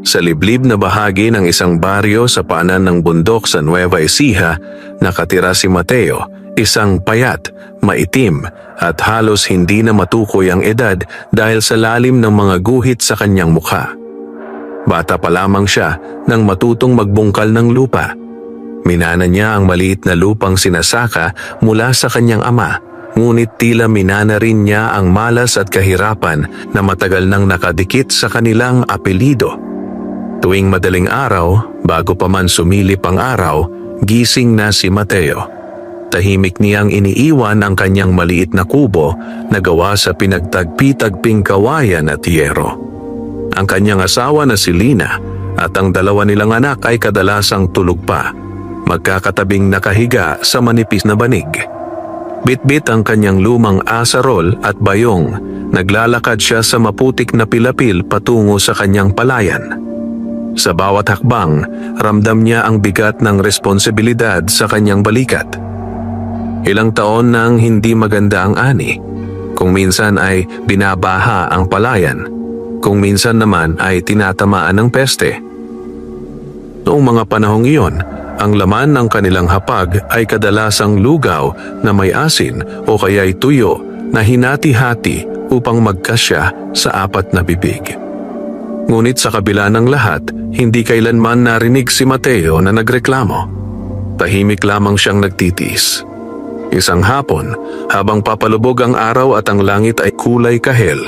Sa liblib na bahagi ng isang baryo sa paanan ng bundok sa Nueva Ecija, nakatira si Mateo, isang payat, maitim at halos hindi na matukoy ang edad dahil sa lalim ng mga guhit sa kanyang mukha. Bata pa lamang siya nang matutong magbungkal ng lupa. Minana niya ang maliit na lupang sinasaka mula sa kanyang ama, ngunit tila minana rin niya ang malas at kahirapan na matagal nang nakadikit sa kanilang apelido. Tuwing madaling araw, bago pa man sumilip ang araw, gising na si Mateo. Tahimik niyang iniiwan ang kanyang maliit na kubo na gawa sa pinagtagpi-tagping kawayan at yero. Ang kanyang asawa na si Lina at ang dalawa nilang anak ay kadalasang tulog pa, magkakatabing nakahiga sa manipis na banig. Bitbit ang kanyang lumang asarol at bayong, naglalakad siya sa maputik na pilapil patungo sa kanyang palayan. Sa bawat hakbang, ramdam niya ang bigat ng responsibilidad sa kanyang balikat. Ilang taon nang hindi maganda ang ani, kung minsan ay binabaha ang palayan, kung minsan naman ay tinatamaan ng peste. Noong mga panahong iyon, ang laman ng kanilang hapag ay kadalasang lugaw na may asin o kaya'y tuyo na hinati-hati upang magkasya sa 4 na bibig. Ngunit sa kabila ng lahat, hindi kailanman narinig si Mateo na nagreklamo. Tahimik lamang siyang nagtitiis. Isang hapon, habang papalubog ang araw at ang langit ay kulay kahel,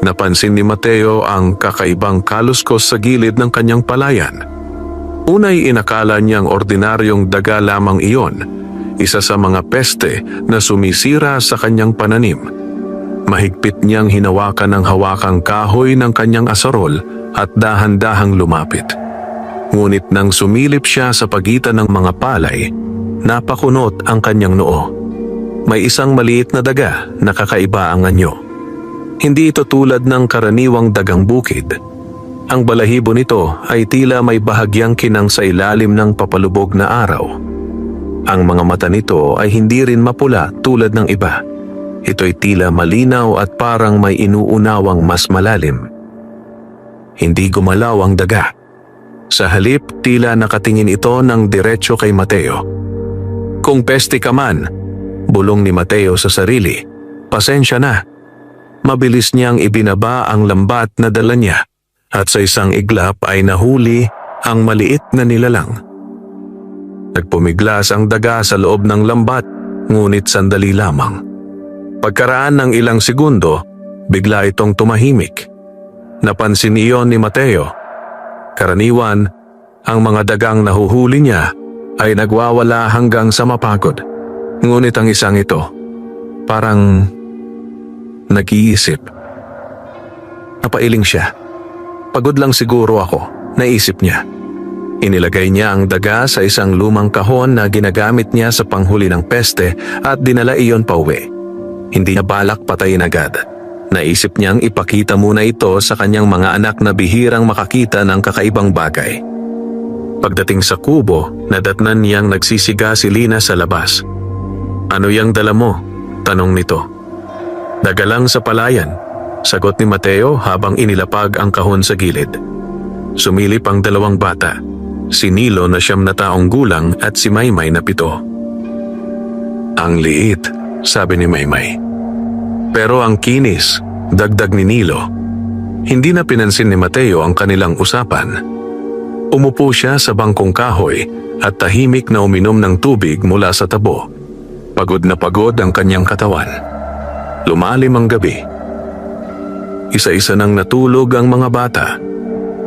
napansin ni Mateo ang kakaibang kaluskos sa gilid ng kanyang palayan. Unay inakala niyang ordinaryong daga lamang iyon, isa sa mga peste na sumisira sa kanyang pananim. Mahigpit niyang hinawakan ng hawakang kahoy ng kanyang asarol at dahan-dahang lumapit. Ngunit nang sumilip siya sa pagitan ng mga palay, napakunot ang kanyang noo. May isang maliit na daga na kakaiba ang anyo. Hindi ito tulad ng karaniwang dagang bukid. Ang balahibo nito ay tila may bahagyang kinang sa ilalim ng papalubog na araw. Ang mga mata nito ay hindi rin mapula tulad ng iba. Ito'y tila malinaw at parang may inuunawang mas malalim. Hindi gumalaw ang daga. Sa halip, tila nakatingin ito ng diretso kay Mateo. "Kung peste ka man," bulong ni Mateo sa sarili, "pasensya na." Mabilis niyang ibinaba ang lambat na dala niya at sa isang iglap ay nahuli ang maliit na nilalang. Nagpumiglas ang daga sa loob ng lambat, ngunit sandali lamang. Pagkaraan ng ilang segundo, bigla itong tumahimik. Napansin iyon ni Mateo. Karaniwan, ang mga dagang nahuhuli niya ay nagwawala hanggang sa mapagod. Ngunit ang isang ito, parang nag-iisip. Napailing siya. "Pagod lang siguro ako," naisip niya. Inilagay niya ang daga sa isang lumang kahon na ginagamit niya sa panghuli ng peste at dinala iyon pauwi. Hindi niya balak patayin agad. Naisip niyang ipakita muna ito sa kanyang mga anak na bihirang makakita ng kakaibang bagay. Pagdating sa kubo, nadatnan niyang nagsisiga si Lina sa labas. "Ano yang dala mo?" tanong nito. "Daga lang sa palayan," sagot ni Mateo habang inilapag ang kahon sa gilid. Sumilip ang dalawang bata, si Nilo na 9 na taong gulang at si Maymay na 7. "Ang liit," sabi ni Maymay. "Pero ang kinis," dagdag ni Nilo. Hindi na pinansin ni Mateo ang kanilang usapan. Umupo siya sa bangkong kahoy at tahimik na uminom ng tubig mula sa tabo. Pagod na pagod ang kanyang katawan. Lumalim ang gabi. Isa-isa nang natulog ang mga bata.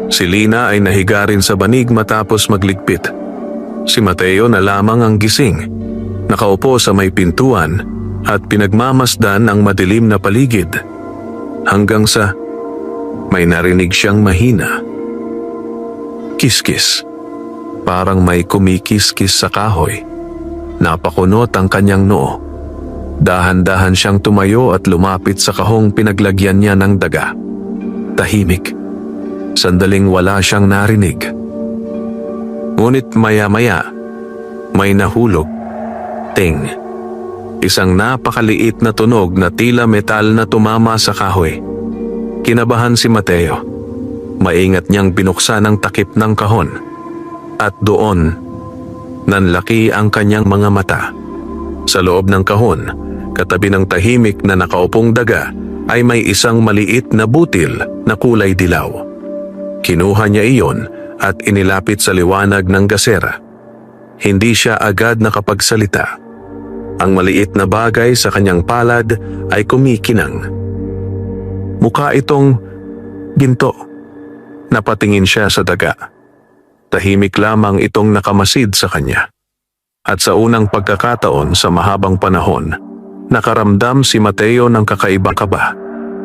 Si Lina ay nahiga rin sa banig matapos magligpit. Si Mateo na lamang ang gising, nakaupo sa may pintuan at pinagmamasdan ang madilim na paligid. Hanggang sa may narinig siyang mahina. Kiskis. Parang may kumikiskis sa kahoy. Napakunot ang kanyang noo. Dahan-dahan siyang tumayo at lumapit sa kahong pinaglagyan niya ng daga. Tahimik. Sandaling wala siyang narinig. Ngunit maya-maya, may nahulog. Ting. Isang napakaliit na tunog na tila metal na tumama sa kahoy. Kinabahan si Mateo. Maingat niyang binuksan ang takip ng kahon. At doon, nanlaki ang kanyang mga mata. Sa loob ng kahon, katabi ng tahimik na nakaupong daga, ay may isang maliit na butil na kulay dilaw. Kinuha niya iyon at inilapit sa liwanag ng gasera. Hindi siya agad nakapagsalita. Ang maliit na bagay sa kanyang palad ay kumikinang. Mukha itong ginto. Napatingin siya sa daga. Tahimik lamang itong nakamasid sa kanya. At sa unang pagkakataon sa mahabang panahon, nakaramdam si Mateo ng kakaibang kaba.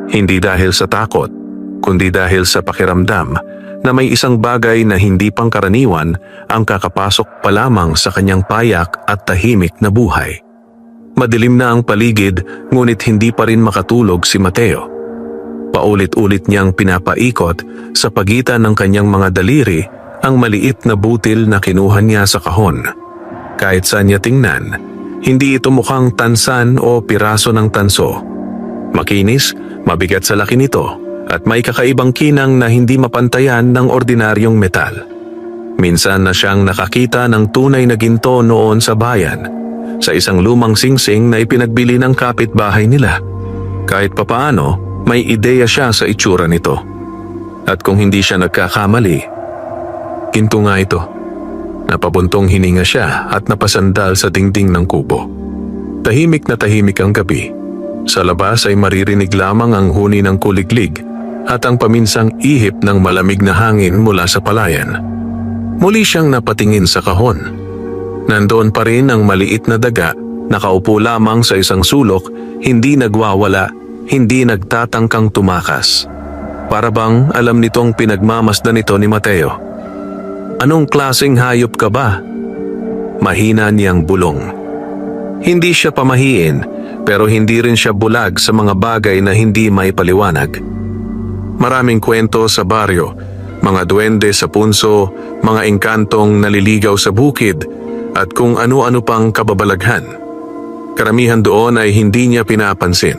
Hindi dahil sa takot, kundi dahil sa pakiramdam na may isang bagay na hindi pangkaraniwan ang kakapasok pa lamang sa kanyang payak at tahimik na buhay. Madilim na ang paligid, ngunit hindi pa rin makatulog si Mateo. Paulit-ulit niyang pinapaikot sa pagitan ng kanyang mga daliri ang maliit na butil na kinuha niya sa kahon. Kahit saan niya tingnan, hindi ito mukhang tansan o piraso ng tanso. Makinis, mabigat sa laki nito, at may kakaibang kinang na hindi mapantayan ng ordinaryong metal. Minsan na siyang nakakita ng tunay na ginto noon sa bayan, sa isang lumang singsing na ipinagbili ng kapitbahay nila. Kahit papaano, may ideya siya sa itsura nito. At kung hindi siya nagkakamali, ginto nga ito. Napabuntong hininga siya at napasandal sa dingding ng kubo. Tahimik na tahimik ang gabi. Sa labas ay maririnig lamang ang huni ng kuliglig at ang paminsang ihip ng malamig na hangin mula sa palayan. Muli siyang napatingin sa kahon. Nandoon pa rin ang maliit na daga, nakaupo lamang sa isang sulok, hindi nagwawala, hindi nagtatangkang tumakas. Para bang alam nitong pinagmamasdan nito ni Mateo. Anong klaseng hayop ka ba? Mahina niyang bulong. Hindi siya pamahiin, pero hindi rin siya bulag sa mga bagay na hindi may paliwanag. Maraming kwento sa baryo, mga duwende sa punso, mga engkantong naliligaw sa bukid, at kung ano-ano pang kababalaghan. Karamihan doon ay hindi niya pinapansin.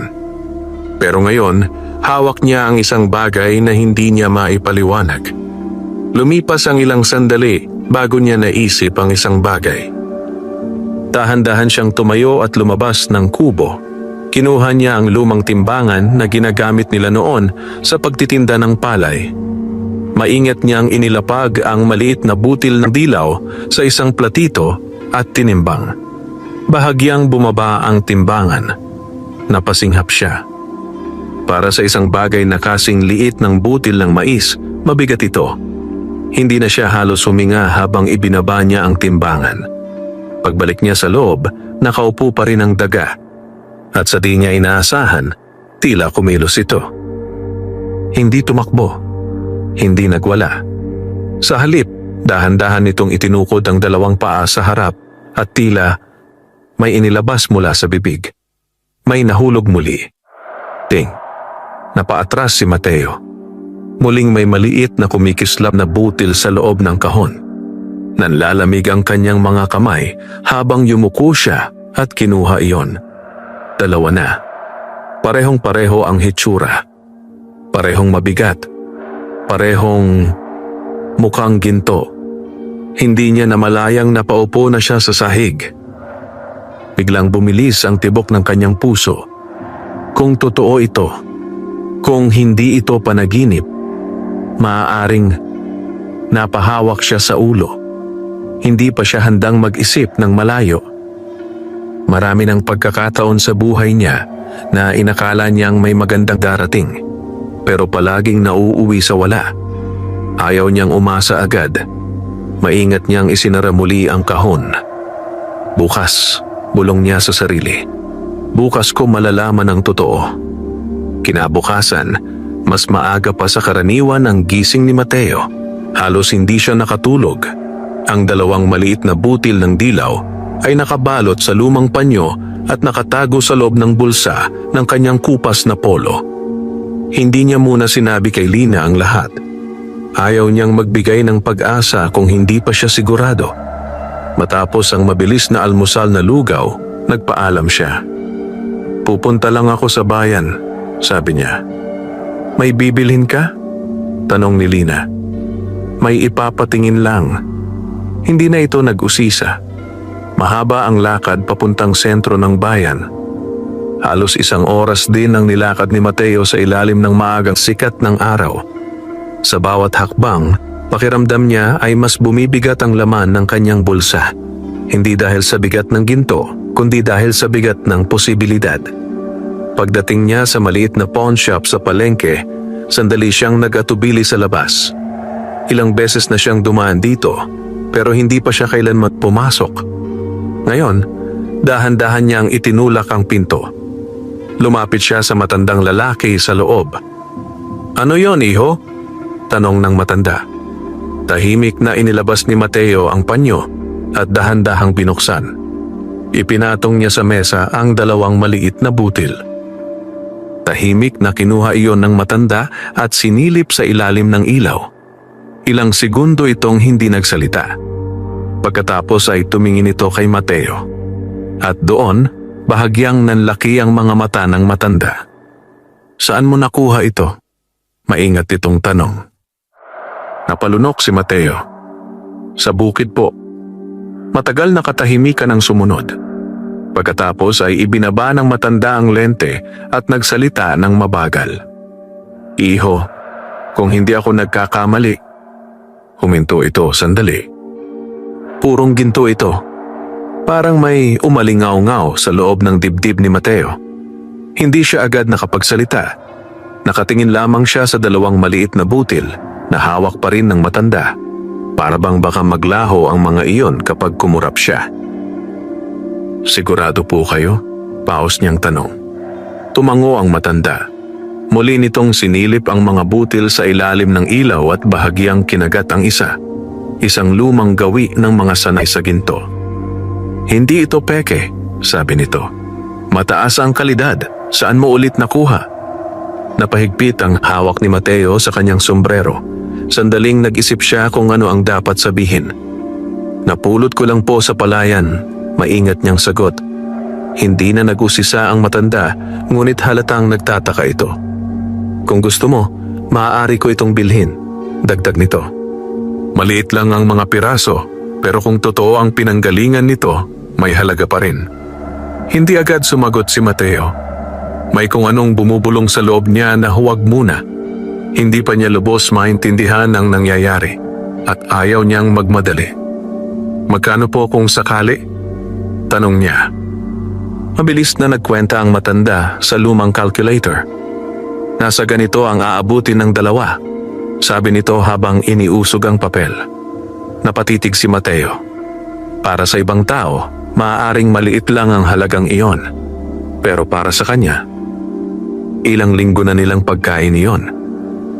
Pero ngayon, hawak niya ang isang bagay na hindi niya maipaliwanag. Lumipas ang ilang sandali bago niya naisip ang isang bagay. Dahan-dahan siyang tumayo at lumabas ng kubo. Kinuha niya ang lumang timbangan na ginagamit nila noon sa pagtitinda ng palay. Maingat niyang inilapag ang maliit na butil ng dilaw sa isang platito at tinimbang. Bahagyang bumaba ang timbangan. Napasinghap siya. Para sa isang bagay na kasing liit ng butil ng mais, mabigat ito. Hindi na siya halos huminga habang ibinaba niya ang timbangan. Pagbalik niya sa loob, nakaupo pa rin ang daga. At sa di niya inaasahan, tila kumilos ito. Hindi tumakbo. Hindi nagwala. Sa halip, dahan-dahan nitong itinukod ang dalawang paa sa harap at tila may inilabas mula sa bibig. May nahulog muli. Ting. Napaatras si Mateo. Muling may maliit na kumikislap na butil sa loob ng kahon. Nanlalamig ang kanyang mga kamay habang yumuko siya at kinuha iyon. Dalawa na. Parehong-pareho ang hitsura. Parehong mabigat. Parehong mukhang ginto. Hindi niya namalayang napaupo na siya sa sahig. Biglang bumilis ang tibok ng kanyang puso. Kung totoo ito, kung hindi ito panaginip, maaaring napahawak siya sa ulo. Hindi pa siya handang mag-isip ng malayo. Marami ng pagkakataon sa buhay niya na inakala niyang may magandang darating, pero palaging nauuwi sa wala. Ayaw niyang umasa agad. Maingat niyang isinara muli ang kahon. Bukas, bulong niya sa sarili. Bukas ko malalaman ang totoo. Kinabukasan, mas maaga pa sa karaniwan ang gising ni Mateo. Halos hindi siya nakatulog. Ang dalawang maliit na butil ng dilaw ay nakabalot sa lumang panyo at nakatago sa loob ng bulsa ng kanyang kupas na polo. Hindi niya muna sinabi kay Lina ang lahat. Ayaw niyang magbigay ng pag-asa kung hindi pa siya sigurado. Matapos ang mabilis na almusal na lugaw, nagpaalam siya. Pupunta lang ako sa bayan, sabi niya. May bibilhin ka? Tanong ni Lina. May ipapatingin lang. Hindi na ito nag-usisa. Mahaba ang lakad papuntang sentro ng bayan. Halos 1 oras din ang nilakad ni Mateo sa ilalim ng maagang sikat ng araw. Sa bawat hakbang, pakiramdam niya ay mas bumibigat ang laman ng kanyang bulsa. Hindi dahil sa bigat ng ginto, kundi dahil sa bigat ng posibilidad. Pagdating niya sa maliit na pawn shop sa palengke, sandali siyang nag-atubili sa labas. Ilang beses na siyang dumaan dito, pero hindi pa siya kailanman pumasok. Ngayon, dahan-dahan niyang itinulak ang pinto. Lumapit siya sa matandang lalaki sa loob. Ano yon, iho? Tanong ng matanda. Tahimik na inilabas ni Mateo ang panyo at dahan-dahang binuksan. Ipinatong niya sa mesa ang 2 maliit na butil. Tahimik na kinuha iyon ng matanda at sinilip sa ilalim ng ilaw. Ilang segundo itong hindi nagsalita. Pagkatapos ay tumingin ito kay Mateo. At doon, bahagyang nanlaki ang mga mata ng matanda. Saan mo nakuha ito? Maingat itong tanong. Napalunok si Mateo. Sa bukid po. Matagal na katahimikan ang sumunod. Pagkatapos ay ibinaba ng matanda ang lente at nagsalita ng mabagal. Iho, kung hindi ako nagkakamali. Huminto ito sandali. Purong ginto ito. Parang may umalingaw-ngaw sa loob ng dibdib ni Mateo. Hindi siya agad nakapagsalita. Nakatingin lamang siya sa 2 maliit na butil na hawak pa rin ng matanda. Para bang baka maglaho ang mga iyon kapag kumurap siya. Sigurado po kayo? Paus niyang tanong. Tumango ang matanda. Muli nitong sinilip ang mga butil sa ilalim ng ilaw at bahagyang kinagat ang isa. Isang lumang gawi ng mga sanay sa ginto. Hindi ito peke, sabi nito. Mataas ang kalidad. Saan mo ulit nakuha? Napahigpit ang hawak ni Mateo sa kanyang sombrero. Sandaling nag-isip siya kung ano ang dapat sabihin. Napulot ko lang po sa palayan. Maingat niyang sagot. Hindi na nag-usisa ang matanda, ngunit halatang nagtataka ito. Kung gusto mo, maaari ko itong bilhin. Dagdag nito. Maliit lang ang mga piraso, pero kung totoo ang pinanggalingan nito, may halaga pa rin. Hindi agad sumagot si Mateo. May kung anong bumubulong sa loob niya na huwag muna. Hindi pa niya lubos maintindihan ang nangyayari at ayaw niyang magmadali. Magkano po kung sakali? Tanong niya. Mabilis na nagkwenta ang matanda sa lumang calculator. Nasa ganito ang aabutin ng 2. Sabi nito habang iniusog ang papel. Napatitig si Mateo. Para sa ibang tao, maaaring maliit lang ang halagang iyon. Pero para sa kanya, ilang linggo na nilang pagkain iyon.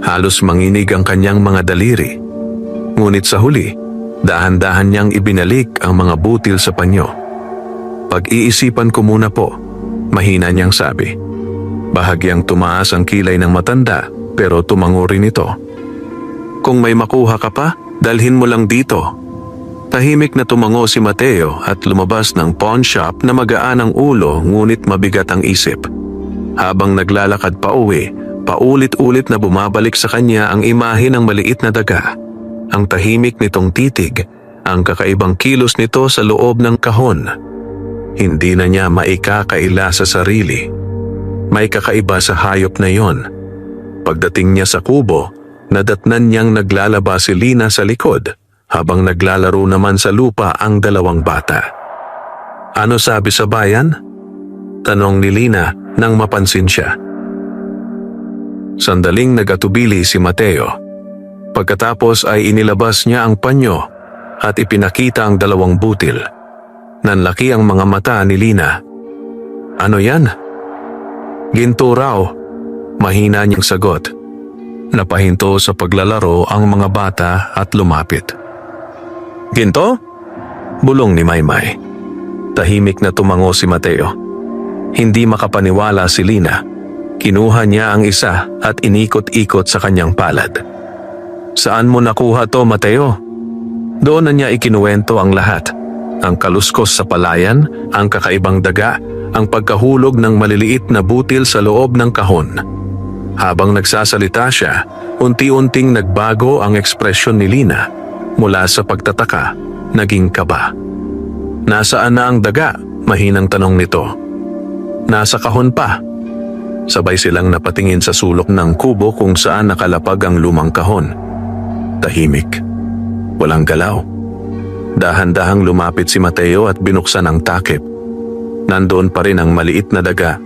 Halos manginig ang kanyang mga daliri. Ngunit sa huli, dahan-dahan niyang ibinalik ang mga butil sa panyo. Pag-iisipan ko muna po, mahina niyang sabi. Bahagyang tumaas ang kilay ng matanda pero tumango rin ito. Kung may makuha ka pa, dalhin mo lang dito. Tahimik na tumango si Mateo at lumabas ng pawn shop na magaan ang ulo ngunit mabigat ang isip. Habang naglalakad pa uwi, paulit-ulit na bumabalik sa kanya ang imahe ng maliit na daga. Ang tahimik nitong titig, ang kakaibang kilos nito sa loob ng kahon. Hindi na niya maikakaila sa sarili. May kakaiba sa hayop na yon. Pagdating niya sa kubo, nadatnan niyang naglalaba si Lina sa likod habang naglalaro naman sa lupa ang 2 bata. Ano sabi sa bayan? Tanong ni Lina nang mapansin siya. Sandaling nagatubili si Mateo. Pagkatapos ay inilabas niya ang panyo at ipinakita ang 2 butil. Nanlaki ang mga mata ni Lina. Ano yan? Ginto raw. Mahina niyang sagot. Napahinto sa paglalaro ang mga bata at lumapit. Ginto? Bulong ni Maymay. Tahimik na tumango si Mateo. Hindi makapaniwala si Lina. Kinuha niya ang isa at inikot-ikot sa kanyang palad. Saan mo nakuha to, Mateo? Doon na niya ikinuwento ang lahat. Ang kaluskos sa palayan, ang kakaibang daga, ang pagkahulog ng maliliit na butil sa loob ng kahon. Habang nagsasalita siya, unti-unting nagbago ang ekspresyon ni Lina mula sa pagtataka, naging kaba. Nasaan na ang daga? Mahinang tanong nito. Nasa kahon pa. Sabay silang napatingin sa sulok ng kubo kung saan nakalapag ang lumang kahon. Tahimik. Walang galaw. Dahan-dahang lumapit si Mateo at binuksan ang takip. Nandoon pa rin ang maliit na daga.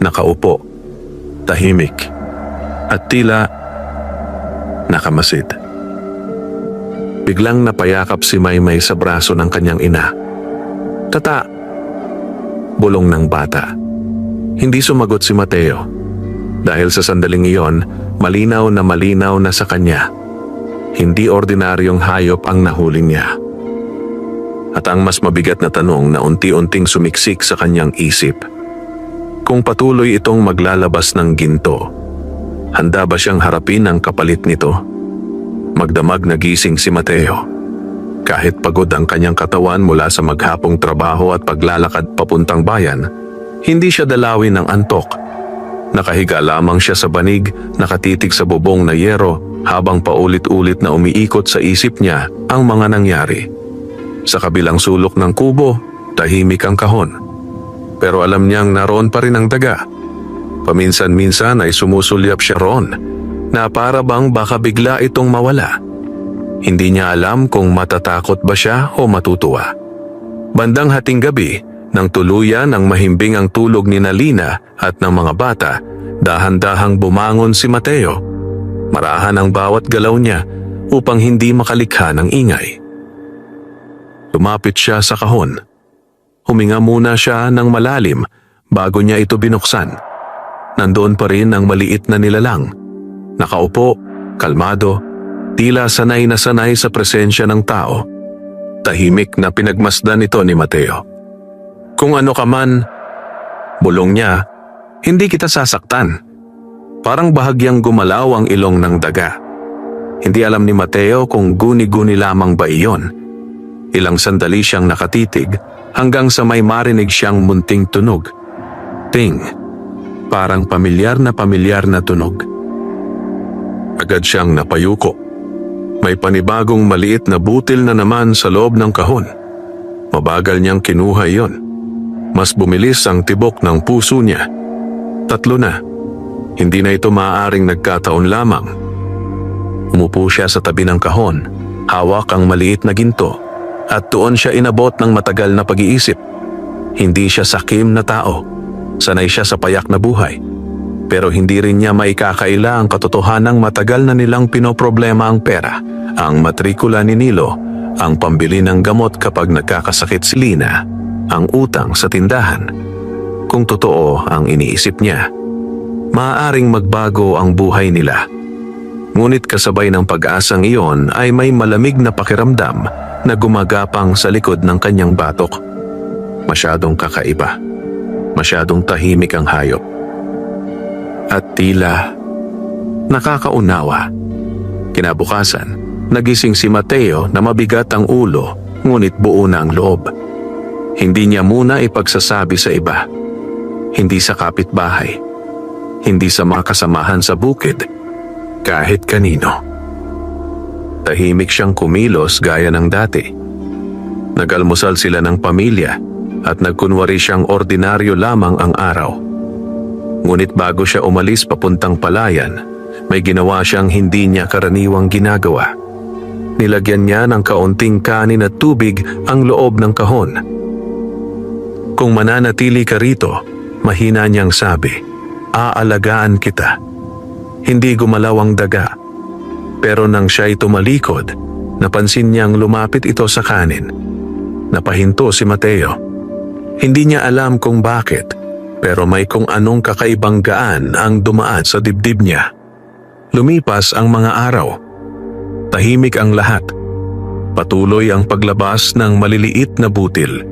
Nakaupo. Tahimik. At tila nakamasid. Biglang napayakap si Maymay sa braso ng kanyang ina. Tata! Bulong ng bata. Hindi sumagot si Mateo. Dahil sa sandaling iyon, malinaw na sa kanya. Hindi ordinaryong hayop ang nahuli niya. At ang mas mabigat na tanong na unti-unting sumiksik sa kanyang isip. Kung patuloy itong maglalabas ng ginto, handa ba siyang harapin ang kapalit nito? Magdamag nagising si Mateo. Kahit pagod ang kanyang katawan mula sa maghapong trabaho at paglalakad papuntang bayan, hindi siya dalawin ng antok. Nakahiga lamang siya sa banig, nakatitig sa bubong na yero habang paulit-ulit na umiikot sa isip niya ang mga nangyari. Sa kabilang sulok ng kubo, tahimik ang kahon. Pero alam niyang naroon pa rin ang daga. Paminsan-minsan ay sumusulyap siya roon na para bang baka bigla itong mawala. Hindi niya alam kung matatakot ba siya o matutuwa. Bandang hating gabi, nang tuluyan ang mahimbing ang tulog ni Lina at ng mga bata, dahan-dahang bumangon si Mateo. Marahan ang bawat galaw niya upang hindi makalikha ng ingay. Lumapit siya sa kahon. Huminga muna siya ng malalim bago niya ito binuksan. Nandoon pa rin ang maliit na nilalang. Nakaupo, kalmado, tila sanay na sanay sa presensya ng tao. Tahimik na pinagmasdan ito ni Mateo. Kung ano ka man, bulong niya, hindi kita sasaktan. Parang bahagyang gumalaw ang ilong ng daga. Hindi alam ni Mateo kung guni-guni lamang ba iyon. Ilang sandali siyang nakatitig hanggang sa may marinig siyang munting tunog. Ting, parang pamilyar na tunog. Agad siyang napayuko. May panibagong maliit na butil na naman sa loob ng kahon. Mabagal niyang kinuha iyon. Mas bumilis ang tibok ng puso niya. 3 na. Hindi na ito maaaring nagkataon lamang. Umupo siya sa tabi ng kahon, hawak ang maliit na ginto, at doon siya inabot ng matagal na pag-iisip. Hindi siya sakim na tao. Sanay siya sa payak na buhay. Pero hindi rin niya maikakaila ang katotohanang matagal na nilang pinoproblema ang pera, ang matrikula ni Nilo, ang pambili ng gamot kapag nagkakasakit si Lina, ang utang sa tindahan. Kung totoo ang iniisip niya, maaaring magbago ang buhay nila. Ngunit kasabay ng pag-asang iyon ay may malamig na pakiramdam na gumagapang sa likod ng kanyang batok. Masyadong kakaiba. Masyadong tahimik ang hayop. At tila nakakaunawa. Kinabukasan, nagising si Mateo na mabigat ang ulo ngunit buo na ang loob. Hindi niya muna ipagsasabi sa iba. Hindi sa kapitbahay. Hindi sa mga kasamahan sa bukid. Kahit kanino. Tahimik siyang kumilos gaya ng dati. Nag-almusal sila ng pamilya at nagkunwari siyang ordinaryo lamang ang araw. Ngunit bago siya umalis papuntang palayan, may ginawa siyang hindi niya karaniwang ginagawa. Nilagyan niya ng kaunting kanin at tubig ang loob ng kahon. Kung mananatili ka rito, mahina niyang sabi, aalagaan kita. Hindi gumalaw ang daga. Pero nang siya'y tumalikod, napansin niyang lumapit ito sa kanin. Napahinto si Mateo. Hindi niya alam kung bakit, pero may kung anong kakaibang gaan ang dumaan sa dibdib niya. Lumipas ang mga araw. Tahimik ang lahat. Patuloy ang paglabas ng maliliit na butil.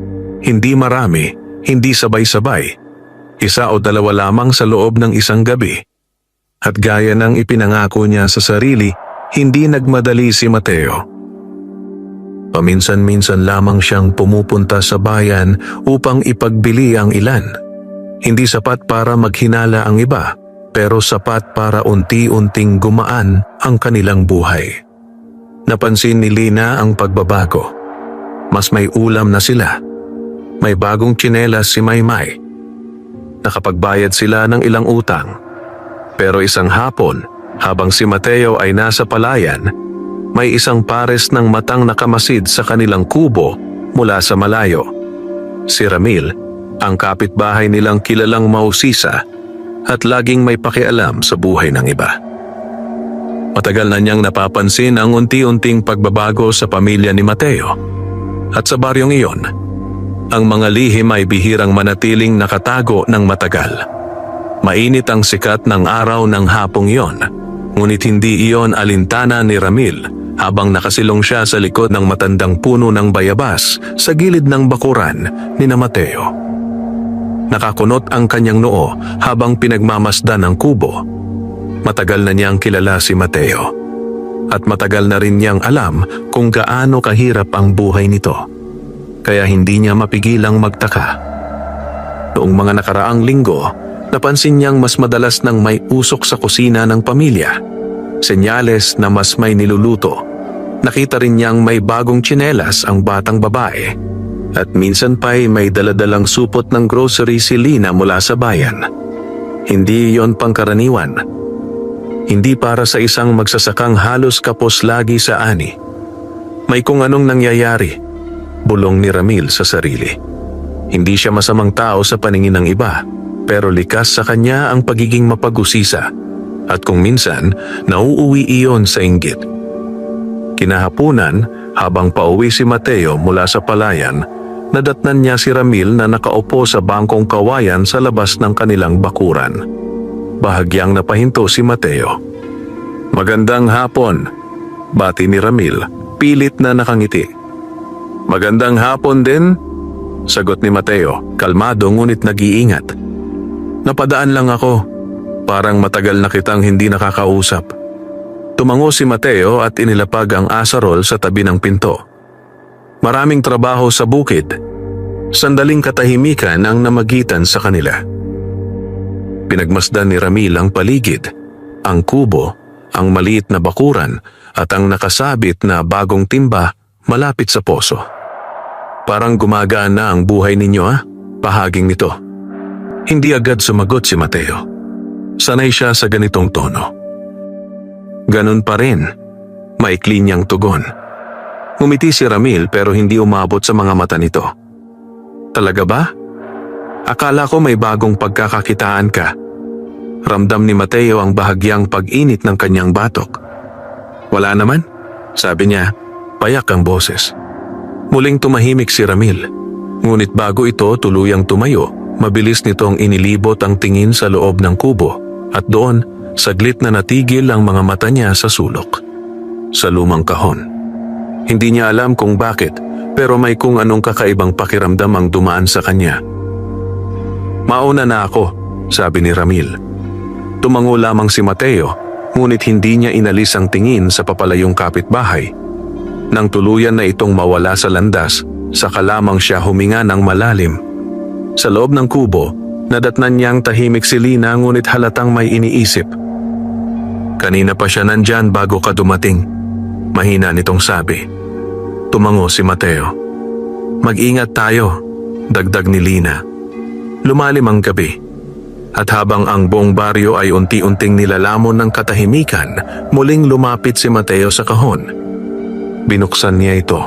Hindi marami, hindi sabay-sabay. 1 o 2 lamang sa loob ng isang gabi. At gaya ng ipinangako niya sa sarili, hindi nagmadali si Mateo. Paminsan-minsan lamang siyang pumupunta sa bayan upang ipagbili ang ilan. Hindi sapat para maghinala ang iba, pero sapat para unti-unting gumaan ang kanilang buhay. Napansin ni Lina ang pagbabago. Mas may ulam na sila. May bagong tsinelas si Maymay. Nakapagbayad sila ng ilang utang. Pero isang hapon, habang si Mateo ay nasa palayan, may isang pares ng matang nakamasid sa kanilang kubo mula sa malayo. Si Ramil, ang kapitbahay nilang kilalang mausisa at laging may pakialam sa buhay ng iba. Matagal na niyang napapansin ang unti-unting pagbabago sa pamilya ni Mateo. At sa baryong iyon, ang mga lihim ay bihirang manatiling nakatago ng matagal. Mainit ang sikat ng araw ng hapong iyon, ngunit hindi iyon alintana ni Ramil habang nakasilong siya sa likod ng matandang puno ng bayabas sa gilid ng bakuran ni Mateo. Nakakunot ang kanyang noo habang pinagmamasdan ang kubo. Matagal na niyang kilala si Mateo at matagal na rin niyang alam kung gaano kahirap ang buhay nito. Kaya hindi niya mapigilang magtaka. Noong mga nakaraang linggo, napansin niyang mas madalas nang may usok sa kusina ng pamilya. Senyales na mas may niluluto. Nakita rin niyang may bagong tsinelas ang batang babae. At minsan pa'y may daladalang supot ng grocery si Lina mula sa bayan. Hindi iyon pangkaraniwan. Hindi para sa isang magsasakang halos kapos lagi sa ani. May kung anong nangyayari, bulong ni Ramil sa sarili. Hindi siya masamang tao sa paningin ng iba, pero likas sa kanya ang pagiging mapag-usisa. At kung minsan, nauuwi iyon sa inggit. Kinahapunan, habang pauwi si Mateo mula sa palayan, nadatnan niya si Ramil na nakaupo sa bangkong kawayan sa labas ng kanilang bakuran. Bahagyang napahinto si Mateo. "Magandang hapon," bati ni Ramil, pilit na nakangiti. "Magandang hapon din," sagot ni Mateo, kalmado ngunit nag-iingat. "Napadaan lang ako. Parang matagal na kitang hindi nakakausap." Tumango si Mateo at inilapag ang asarol sa tabi ng pinto. Maraming trabaho sa bukid. Sandaling katahimikan ang namagitan sa kanila. Pinagmasdan ni Ramil ang paligid, ang kubo, ang maliit na bakuran at ang nakasabit na bagong timba malapit sa poso. "Parang gumagaan na ang buhay ninyo pahaging nito." Hindi agad sumagot si Mateo. Sanay siya sa ganitong tono. Ganun pa rin, maikli niyang tugon. Ngumiti si Ramil pero hindi umabot sa mga mata nito. "Talaga ba? Akala ko may bagong pagkakakitaan ka." Ramdam ni Mateo ang bahagyang pag-init ng kanyang batok. "Wala naman," sabi niya, payak ang boses. Muling tumahimik si Ramil. Ngunit bago ito tuluyang tumayo, mabilis nitong inilibot ang tingin sa loob ng kubo at doon, saglit na natigil ang mga mata niya sa sulok. Sa lumang kahon. Hindi niya alam kung bakit, pero may kung anong kakaibang pakiramdam ang dumaan sa kanya. "Mauna na ako," sabi ni Ramil. Tumango lamang si Mateo, ngunit hindi niya inalis ang tingin sa papalayong kapitbahay. Nang tuluyan na itong mawala sa landas, saka lamang siya huminga ng malalim. Sa loob ng kubo, nadatnan niyang tahimik si Lina ngunit halatang may iniisip. "Kanina pa siya nandyan bago ka dumating," mahina nitong sabi. Tumango si Mateo. "Mag-ingat tayo," dagdag ni Lina. Lumalim ang gabi. At habang ang buong baryo ay unti-unting nilalamon ng katahimikan, muling lumapit si Mateo sa kahon. Binuksan niya ito.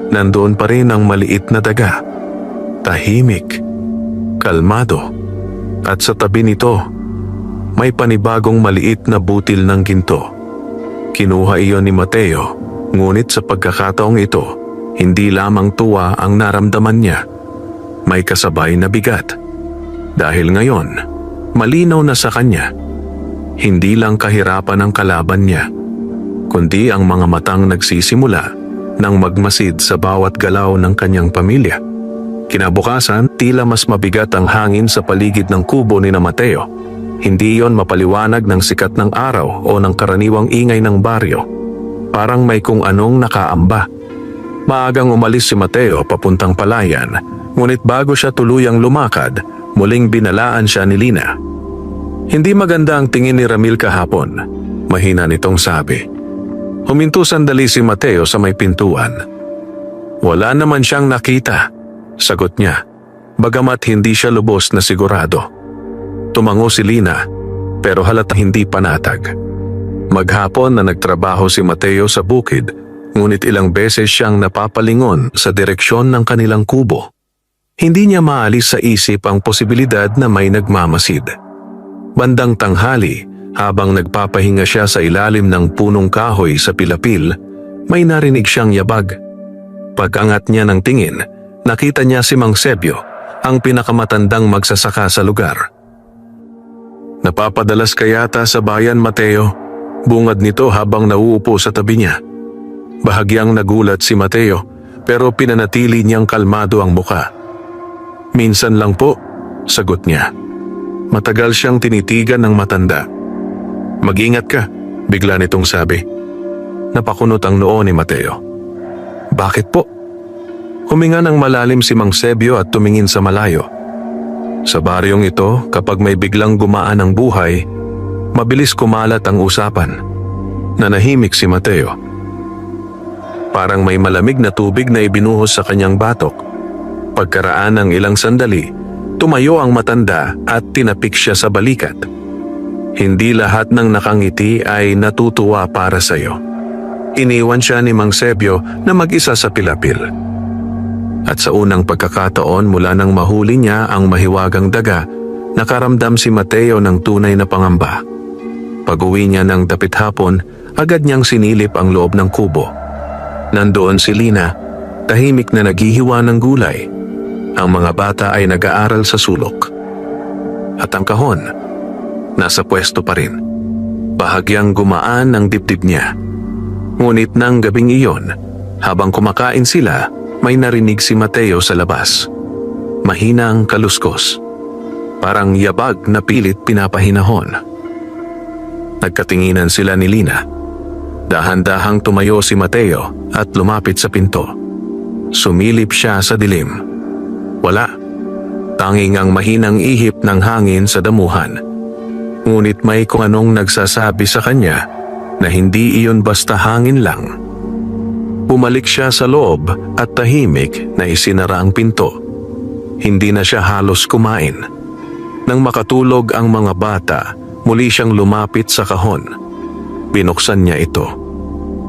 Nandoon pa rin ang maliit na daga. Tahimik, kalmado, at sa tabi nito, may panibagong maliit na butil ng ginto. Kinuha iyon ni Mateo, ngunit sa pagkakataong ito, hindi lamang tuwa ang naramdaman niya. May kasabay na bigat. Dahil ngayon, malinaw na sa kanya, hindi lang kahirapan ang kalaban niya, kundi ang mga matang nagsisimula nang magmasid sa bawat galaw ng kanyang pamilya. Kinabukasan, tila mas mabigat ang hangin sa paligid ng kubo ni Mateo. Hindi yon mapaliwanag ng sikat ng araw o ng karaniwang ingay ng baryo. Parang may kung anong nakaamba. Maagang umalis si Mateo papuntang palayan, ngunit bago siya tuluyang lumakad, muling binalaan siya ni Lina. Hindi maganda ang tingin ni Ramil kahapon. Mahina nitong sabi. Huminto sandali si Mateo sa may pintuan. Wala naman siyang nakita, sagot niya. Bagamat hindi siya lubos na sigurado. Tumango si Lina, pero halata hindi panatag. Maghapon na nagtrabaho si Mateo sa bukid, ngunit ilang beses siyang napapalingon sa direksyon ng kanilang kubo. Hindi niya maalis sa isip ang posibilidad na may nagmamasid. Bandang tanghali, habang nagpapahinga siya sa ilalim ng punong kahoy sa pilapil, may narinig siyang yabag. Pag-angat niya ng tingin, nakita niya si Mang Sebio, ang pinakamatandang magsasaka sa lugar. Napapadalas ka yata sa bayan, Mateo? Bungad nito habang nauupo sa tabi niya. Bahagyang nagulat si Mateo, pero pinanatili niyang kalmado ang muka. Minsan lang po, sagot niya. Matagal siyang tinitigan ng matanda. Mag-ingat ka, bigla nitong sabi. Napakunot ang noo ni Mateo. Bakit po? Huminga ng malalim si Mang Sebio at tumingin sa malayo. Sa baryong ito, kapag may biglang gumaan ang buhay, mabilis kumalat ang usapan. Nanahimik si Mateo. Parang may malamig na tubig na ibinuhos sa kanyang batok. Pagkaraan ng ilang sandali, tumayo ang matanda at tinapik siya sa balikat. Hindi lahat ng nakangiti ay natutuwa para sa iyo. Iniwan siya ni Mang Sebio na mag-isa sa pilapil. At sa unang pagkakataon mula nang mahuli niya ang mahiwagang daga, nakaramdam si Mateo ng tunay na pangamba. Pag-uwi niya ng dapit hapon, agad niyang sinilip ang loob ng kubo. Nandoon si Lina, tahimik na naghihiwa ng gulay. Ang mga bata ay nag-aaral sa sulok. At ang kahon, nasa pwesto pa rin. Bahagyang gumaan ang dibdib niya. Ngunit nang gabing iyon, habang kumakain sila, may narinig si Mateo sa labas. Mahinang kaluskos. Parang yabag na pilit pinapahinahon. Nagkatinginan sila ni Lina. Dahan-dahang tumayo si Mateo at lumapit sa pinto. Sumilip siya sa dilim. Wala. Tanging ang mahinang ihip ng hangin sa damuhan. Ngunit may kung anong nagsasabi sa kanya na hindi iyon basta hangin lang. Bumalik siya sa loob at tahimik na isinara ang pinto. Hindi na siya halos kumain. Nang makatulog ang mga bata, muli siyang lumapit sa kahon. Binuksan niya ito.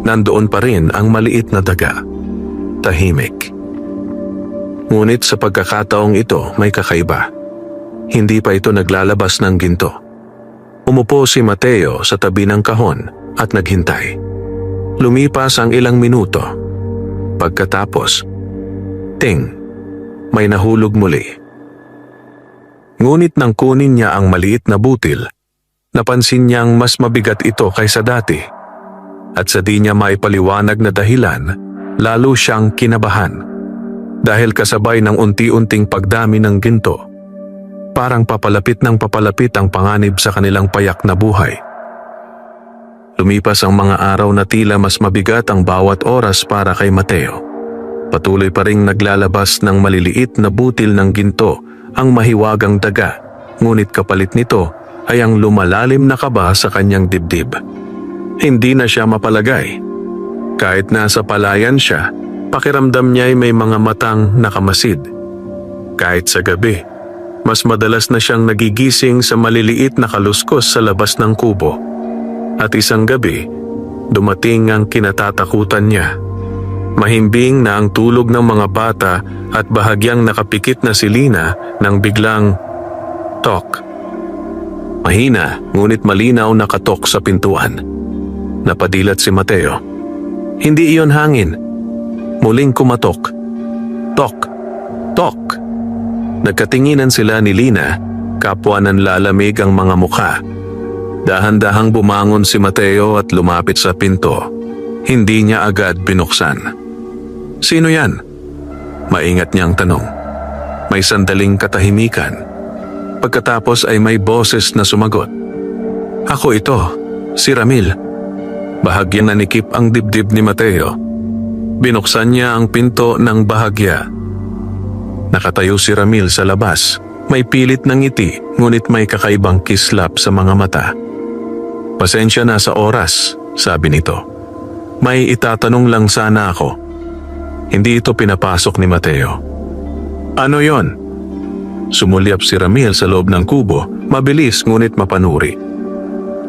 Nandoon pa rin ang maliit na daga. Tahimik. Ngunit sa pagkakataong ito may kakaiba. Hindi pa ito naglalabas ng ginto. Umupo si Mateo sa tabi ng kahon at naghintay. Lumipas ang ilang minuto. Pagkatapos, ting, may nahulog muli. Ngunit nang kunin niya ang maliit na butil, napansin niyang mas mabigat ito kaysa dati. At sa di niya maipaliwanag na dahilan, lalo siyang kinabahan. Dahil kasabay ng unti-unting pagdami ng ginto, parang papalapit ng papalapit ang panganib sa kanilang payak na buhay. Lumipas ang mga araw na tila mas mabigat ang bawat oras para kay Mateo. Patuloy pa ring naglalabas ng maliliit na butil ng ginto ang mahiwagang daga, ngunit kapalit nito ay ang lumalalim na kaba sa kanyang dibdib. Hindi na siya mapalagay. Kahit nasa palayan siya, pakiramdam niya ay may mga matang nakamasid. Kahit sa gabi, mas madalas na siyang nagigising sa maliliit na kaluskos sa labas ng kubo. At isang gabi, dumating ang kinatatakutan niya. Mahimbing na ang tulog ng mga bata at bahagyang nakapikit na si Lina nang biglang tok. Mahina ngunit malinaw na katok sa pintuan. Napadilat si Mateo. Hindi iyon hangin. Muling kumatok. Tok. Tok. Nagkatinginan sila ni Lina, kapwa nanlalamig ang mga mukha. Dahan-dahang bumangon si Mateo at lumapit sa pinto. Hindi niya agad binuksan. Sino yan? Maingat niyang tanong. May sandaling katahimikan. Pagkatapos ay may boses na sumagot. Ako ito, si Ramil. Bahagya nanikip ang dibdib ni Mateo. Binuksan niya ang pinto ng bahagya. Nakatayo si Ramil sa labas, May pilit ng ngiti, ngunit may kakaibang kislap sa mga mata. "Pasensya na sa oras," sabi nito. "May itatanong lang sana ako." Hindi ito pinapasok ni Mateo. "Ano yon?" Sumulyap si Ramil sa loob ng kubo, mabilis ngunit mapanuri.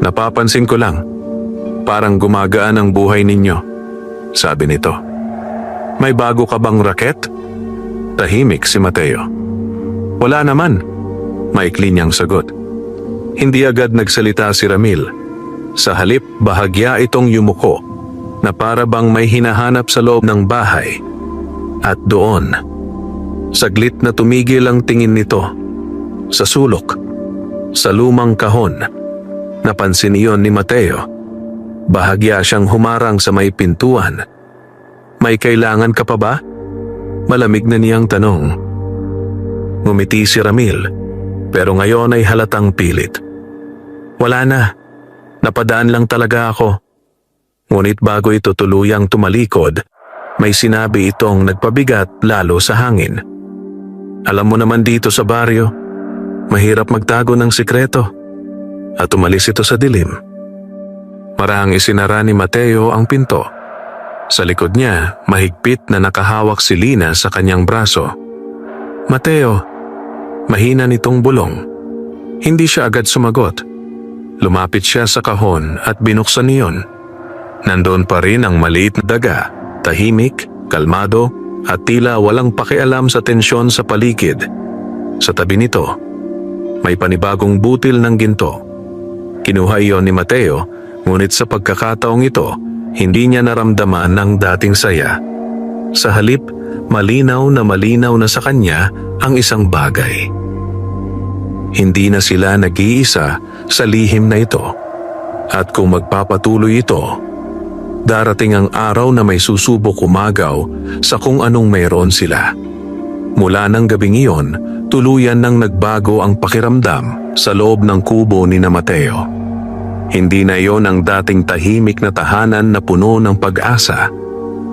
"Napapansin ko lang, parang gumagaan ang buhay ninyo," sabi nito. "May bago ka bang raket?" Tahimik si Mateo. "Wala naman," maikli niyang sagot. Hindi agad nagsalita si Ramil. Sa halip, bahagya itong yumuko na para bang may hinahanap sa loob ng bahay. At doon, saglit na tumigil ang tingin nito. Sa sulok, sa lumang kahon, napansin iyon ni Mateo. Bahagya siyang humarang sa may pintuan. "May kailangan ka pa ba?" Malamig na niyang tanong. Ngumiti si Ramil, pero ngayon ay halatang pilit. "Wala na, napadaan lang talaga ako." Ngunit bago ito tuluyang tumalikod, may sinabi itong nagpabigat lalo sa hangin. "Alam mo naman dito sa baryo, mahirap magtago ng sikreto." At umalis ito sa dilim. Marahang isinara ni Mateo ang pinto. Sa likod niya, mahigpit na nakahawak si Lina sa kanyang braso. "Mateo," mahina nitong bulong. Hindi siya agad sumagot. Lumapit siya sa kahon at binuksan iyon. Nandoon pa rin ang maliit na daga, tahimik, kalmado, at tila walang pakialam sa tensyon sa paligid. Sa tabi nito, may panibagong butil ng ginto. Kinuha iyon ni Mateo, ngunit sa pagkakataong ito, hindi niya naramdaman ng dating saya. Sa halip, malinaw na sa kanya ang isang bagay. Hindi na sila nag-iisa sa lihim na ito. At kung magpapatuloy ito, darating ang araw na may susubok umagaw sa kung anong mayroon sila. Mula ng gabing iyon, tuluyan nang nagbago ang pakiramdam sa loob ng kubo ni Mateo. Hindi na iyon ang dating tahimik na tahanan na puno ng pag-asa.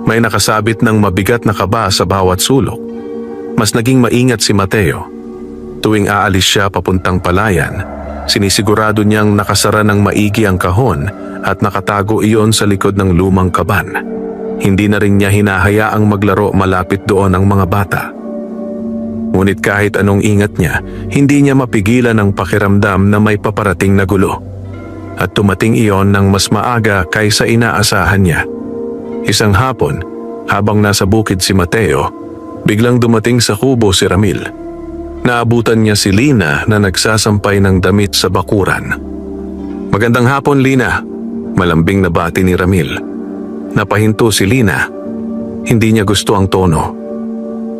May nakasabit ng mabigat na kaba sa bawat sulok. Mas naging maingat si Mateo. Tuwing aalis siya papuntang palayan, sinisigurado niyang nakasara ng maigi ang kahon at nakatago iyon sa likod ng lumang kaban. Hindi na rin niya hinahayaang maglaro malapit doon ang mga bata. Ngunit kahit anong ingat niya, hindi niya mapigilan ang pakiramdam na may paparating na gulo. At tumating iyon ng mas maaga kaysa inaasahan niya. Isang hapon, habang nasa bukid si Mateo, biglang dumating sa kubo si Ramil. Naabutan niya si Lina na nagsasampay ng damit sa bakuran. "Magandang hapon, Lina," malambing na bati ni Ramil. Napahinto si Lina. Hindi niya gusto ang tono.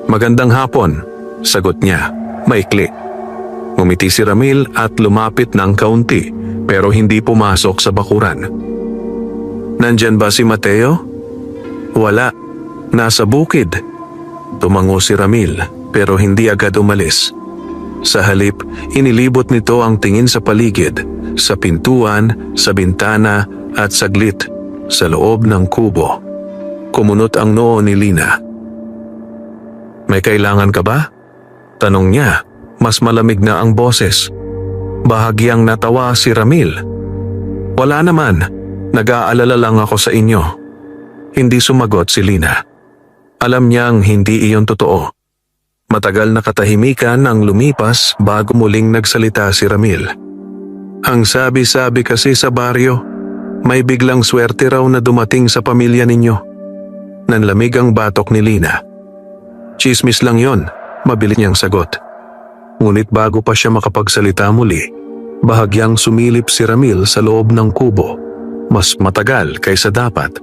"Magandang hapon," sagot niya, maikli. Ngumiti si Ramil at lumapit ng kaunti pero hindi pumasok sa bakuran. "Nandyan ba si Mateo?" "Wala, nasa bukid." Tumango si Ramil pero hindi agad umalis. Sa halip, inilibot nito ang tingin sa paligid, sa pintuan, sa bintana at saglit sa loob ng kubo. Kumunot ang noo ni Lina. "May kailangan ka ba?" tanong niya. Mas malamig na ang boses. Bahagyang natawa si Ramil. "Wala naman, nag-aalala lang ako sa inyo." Hindi sumagot si Lina. Alam niyang hindi iyon totoo. Matagal na katahimikan ang lumipas bago muling nagsalita si Ramil. "Ang sabi-sabi kasi sa baryo, may biglang swerte raw na dumating sa pamilya ninyo." Nanlamig ang batok ni Lina. "Chismis lang yon," mabilis niyang sagot. Ngunit bago pa siya makapagsalita muli, bahagyang sumilip si Ramil sa loob ng kubo. Mas matagal kaysa dapat.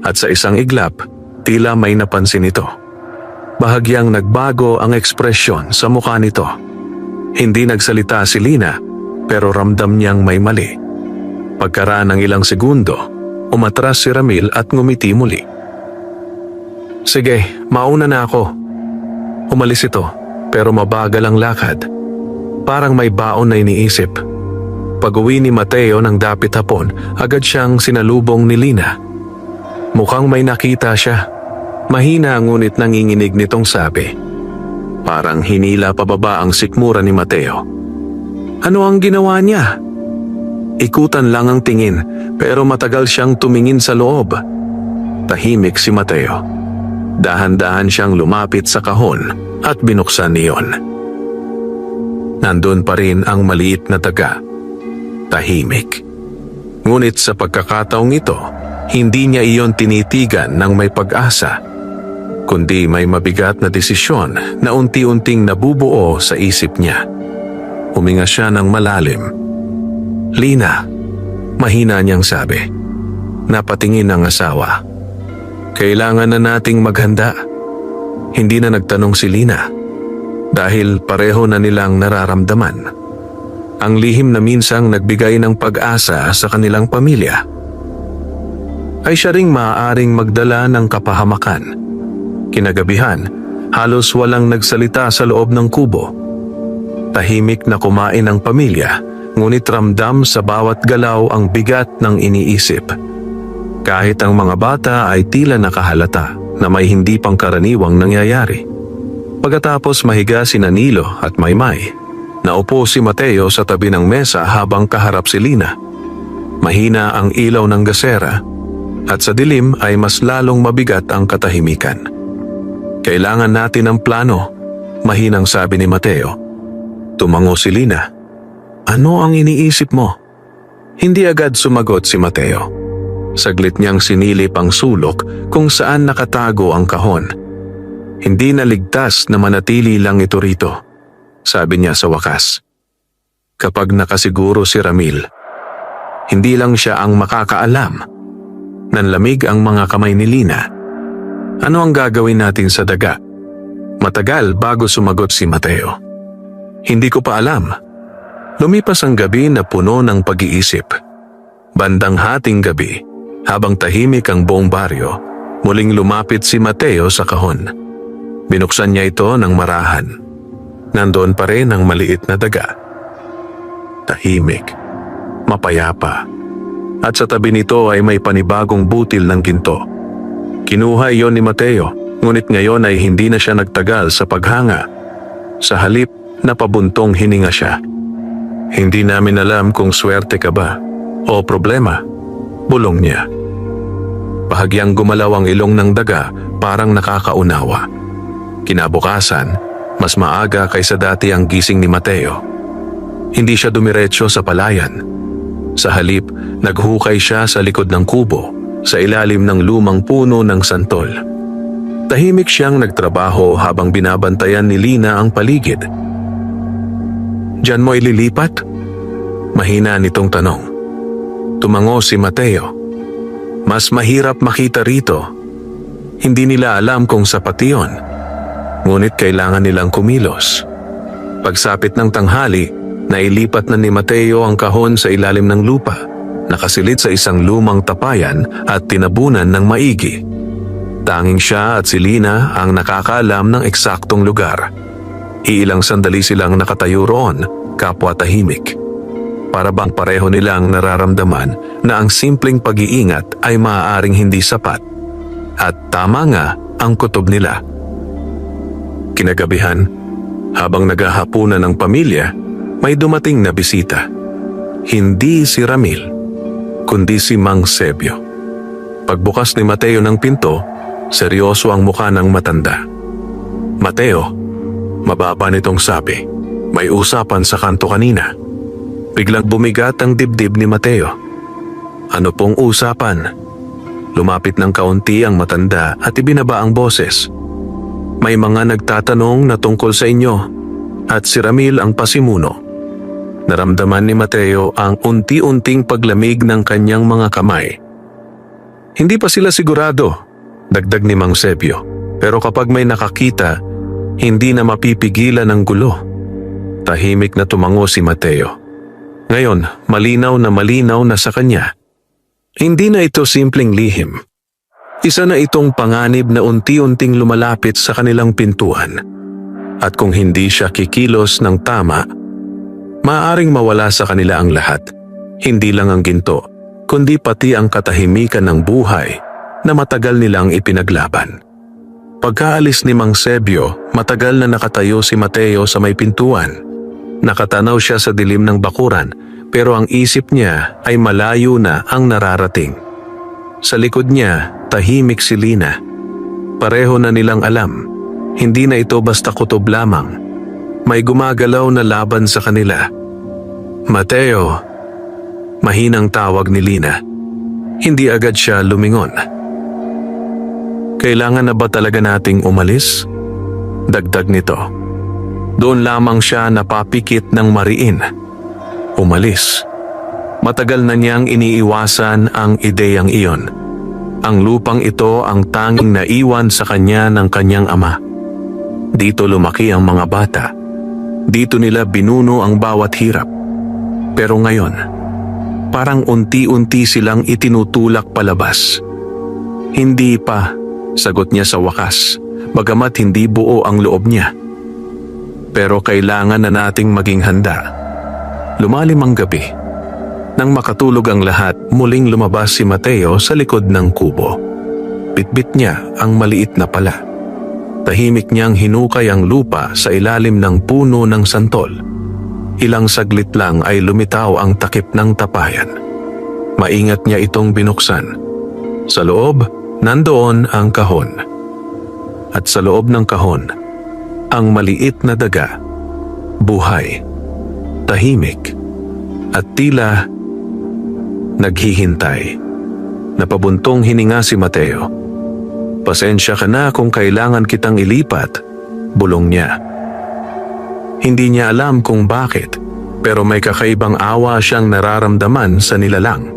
At sa isang iglap, tila may napansin ito. Bahagyang nagbago ang ekspresyon sa mukha nito. Hindi nagsalita si Lina, pero ramdam niyang may mali. Pagkaraan ng ilang segundo, umatras si Ramil at ngumiti muli. "Sige, mauna na ako." Umalis ito, pero mabagal ang lakad. Parang may baon na iniisip. Pag-uwi ni Mateo ng dapit hapon, agad siyang sinalubong ni Lina. Mukhang may nakita siya. Mahina ngunit nanginginig nitong sabi, Parang hinila pababa ang sikmura ni Mateo. Ano ang ginawa niya? Ikutan lang ang tingin pero matagal siyang tumingin sa loob. Tahimik si Mateo. Dahan-dahan siyang lumapit sa kahon at binuksan niyon. Nandun pa rin ang maliit na daga. Tahimik. Ngunit sa pagkakataong ito, hindi niya iyon tinitigan ng may pag-asa, kundi may mabigat na desisyon na unti-unting nabubuo sa isip niya. Huminga siya ng malalim. Lina, mahina niyang sabi. Napatingin ang asawa. Kailangan na nating maghanda. Hindi na nagtanong si Lina dahil pareho na nilang nararamdaman. Ang lihim na minsang nagbigay ng pag-asa sa kanilang pamilya ay siya ring maaaring magdala ng kapahamakan. Kinagabihan, halos walang nagsalita sa loob ng kubo. Tahimik na kumain ang pamilya, ngunit ramdam sa bawat galaw ang bigat ng iniisip. Kahit ang mga bata ay tila nakahalata na may hindi pangkaraniwang nangyayari. Pagkatapos mahiga si Nilo at Maymay, naupo si Mateo sa tabi ng mesa habang kaharap si Lina. Mahina ang ilaw ng gasera at sa dilim ay mas lalong mabigat ang katahimikan. Kailangan natin ng plano, mahinang sabi ni Mateo. Tumango si Lina. Ano ang iniisip mo? Hindi agad sumagot si Mateo. Saglit niyang sinilip ang sulok kung saan nakatago ang kahon. Hindi na ligtas na manatili lang ito rito, sabi niya sa wakas. Kapag nakasiguro si Ramil, hindi lang siya ang makakaalam. Nanlamig ang mga kamay ni Lina. Ano ang gagawin natin sa daga? Matagal bago sumagot si Mateo. Hindi ko pa alam. Lumipas ang gabi na puno ng pag-iisip. Bandang hating gabi, habang tahimik ang buong baryo, muling lumapit si Mateo sa kahon. Binuksan niya ito ng marahan. Nandoon pa rin ang maliit na daga. Tahimik, mapayapa. At sa tabi nito ay may panibagong butil ng ginto. Kinuha iyon ni Mateo, ngunit ngayon ay hindi na siya nagtagal sa paghanga. Sa halip, napabuntong hininga siya. Hindi namin alam kung swerte ka ba o problema, bulong niya. Bahagyang gumalaw ang ilong ng daga, parang nakakaunawa. Kinabukasan, mas maaga kaysa dati ang gising ni Mateo. Hindi siya dumiretso sa palayan. Sa halip, naghukay siya sa likod ng kubo, sa ilalim ng lumang puno ng santol. Tahimik siyang nagtrabaho habang binabantayan ni Lina ang paligid. Diyan mo ililipat? Mahina nitong tanong. Tumango si Mateo. Mas mahirap makita rito. Hindi nila alam kung sapat iyon. Ngunit kailangan nilang kumilos. Pagsapit ng tanghali, nailipat na ni Mateo ang kahon sa ilalim ng lupa, nakasilid sa isang lumang tapayan at tinabunan ng maigi. Tanging siya at si Lina ang nakakaalam ng eksaktong lugar. Iilang sandali silang nakatayo roon, kapwa tahimik. Para bang pareho nilang nararamdaman na ang simpleng pag-iingat ay maaaring hindi sapat. At tama nga ang kutob nila. Kinagabihan, habang naghahapunan ng pamilya, may dumating na bisita. Hindi si Ramil, kundi si Mang Sebio. Pagbukas ni Mateo ng pinto, seryoso ang mukha ng matanda. Mateo, mababa nitong sabi, may usapan sa kanto kanina. Biglang bumigat ang dibdib ni Mateo. Ano pong usapan? Lumapit ng kaunti ang matanda at ibinaba ang boses. May mga nagtatanong na tungkol sa inyo at si Ramil ang pasimuno. Naramdaman ni Mateo ang unti-unting paglamig ng kanyang mga kamay. Hindi pa sila sigurado, dagdag ni Mang Sebio, pero kapag may nakakita, hindi na mapipigilan ang gulo. Tahimik na tumango si Mateo. Ngayon, malinaw na sa kanya. Hindi na ito simpleng lihim. Isa na itong panganib na unti-unting lumalapit sa kanilang pintuan. At kung hindi siya kikilos ng tama, maaaring mawala sa kanila ang lahat. Hindi lang ang ginto, kundi pati ang katahimikan ng buhay na matagal nilang ipinaglaban. Pagkaalis ni Mang Sebio, matagal na nakatayo si Mateo sa may pintuan. Nakatanaw siya sa dilim ng bakuran, pero ang isip niya ay malayo na ang nararating. Sa likod niya, tahimik si Lina. Pareho na nilang alam, hindi na ito basta kutob lamang. May gumagalaw na laban sa kanila. Mateo, mahinang tawag ni Lina. Hindi agad siya lumingon. Kailangan na ba talaga nating umalis? Dagdag nito. Doon lamang siya napapikit ng mariin. Umalis. Matagal na niyang iniiwasan ang ideyang iyon. Ang lupang ito ang tanging naiwan sa kanya ng kanyang ama. Dito lumaki ang mga bata. Dito nila binuno ang bawat hirap. Pero ngayon, parang unti-unti silang itinutulak palabas. Hindi pa, sagot niya sa wakas, bagamat hindi buo ang loob niya. Pero kailangan na nating maging handa. Lumalim ang gabi. Nang makatulog ang lahat, muling lumabas si Mateo sa likod ng kubo. Bitbit niya ang maliit na pala. Tahimik niyang hinukay ang lupa sa ilalim ng puno ng santol. Ilang saglit lang ay lumitaw ang takip ng tapayan. Maingat niya itong binuksan. Sa loob, nandoon ang kahon. At sa loob ng kahon, ang maliit na daga, buhay, tahimik, at tila naghihintay. Napabuntong hininga si Mateo. Pasensya ka na kung kailangan kitang ilipat, bulong niya. Hindi niya alam kung bakit, pero may kakaibang awa siyang nararamdaman sa nilalang.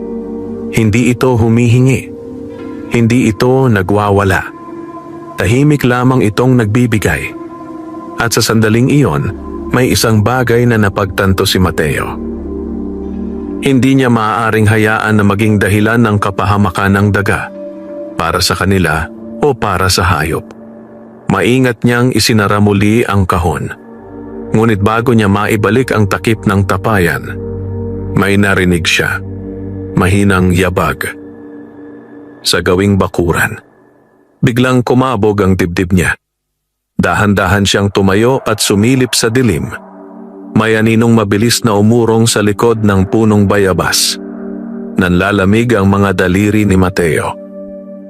Hindi ito humihingi. Hindi ito nagwawala. Tahimik lamang itong nagbibigay. At sa sandaling iyon, may isang bagay na napagtanto si Mateo. Hindi niya maaaring hayaan na maging dahilan ng kapahamakan ng daga, para sa kanila o para sa hayop. Maingat niyang isinara muli ang kahon. Ngunit bago niya maibalik ang takip ng tapayan, may narinig siya. Mahinang yabag. Sa gawing bakuran. Biglang kumabog ang dibdib niya. Dahan-dahan siyang tumayo at sumilip sa dilim. May aninong mabilis na umurong sa likod ng punong bayabas. Nanlalamig ang mga daliri ni Mateo.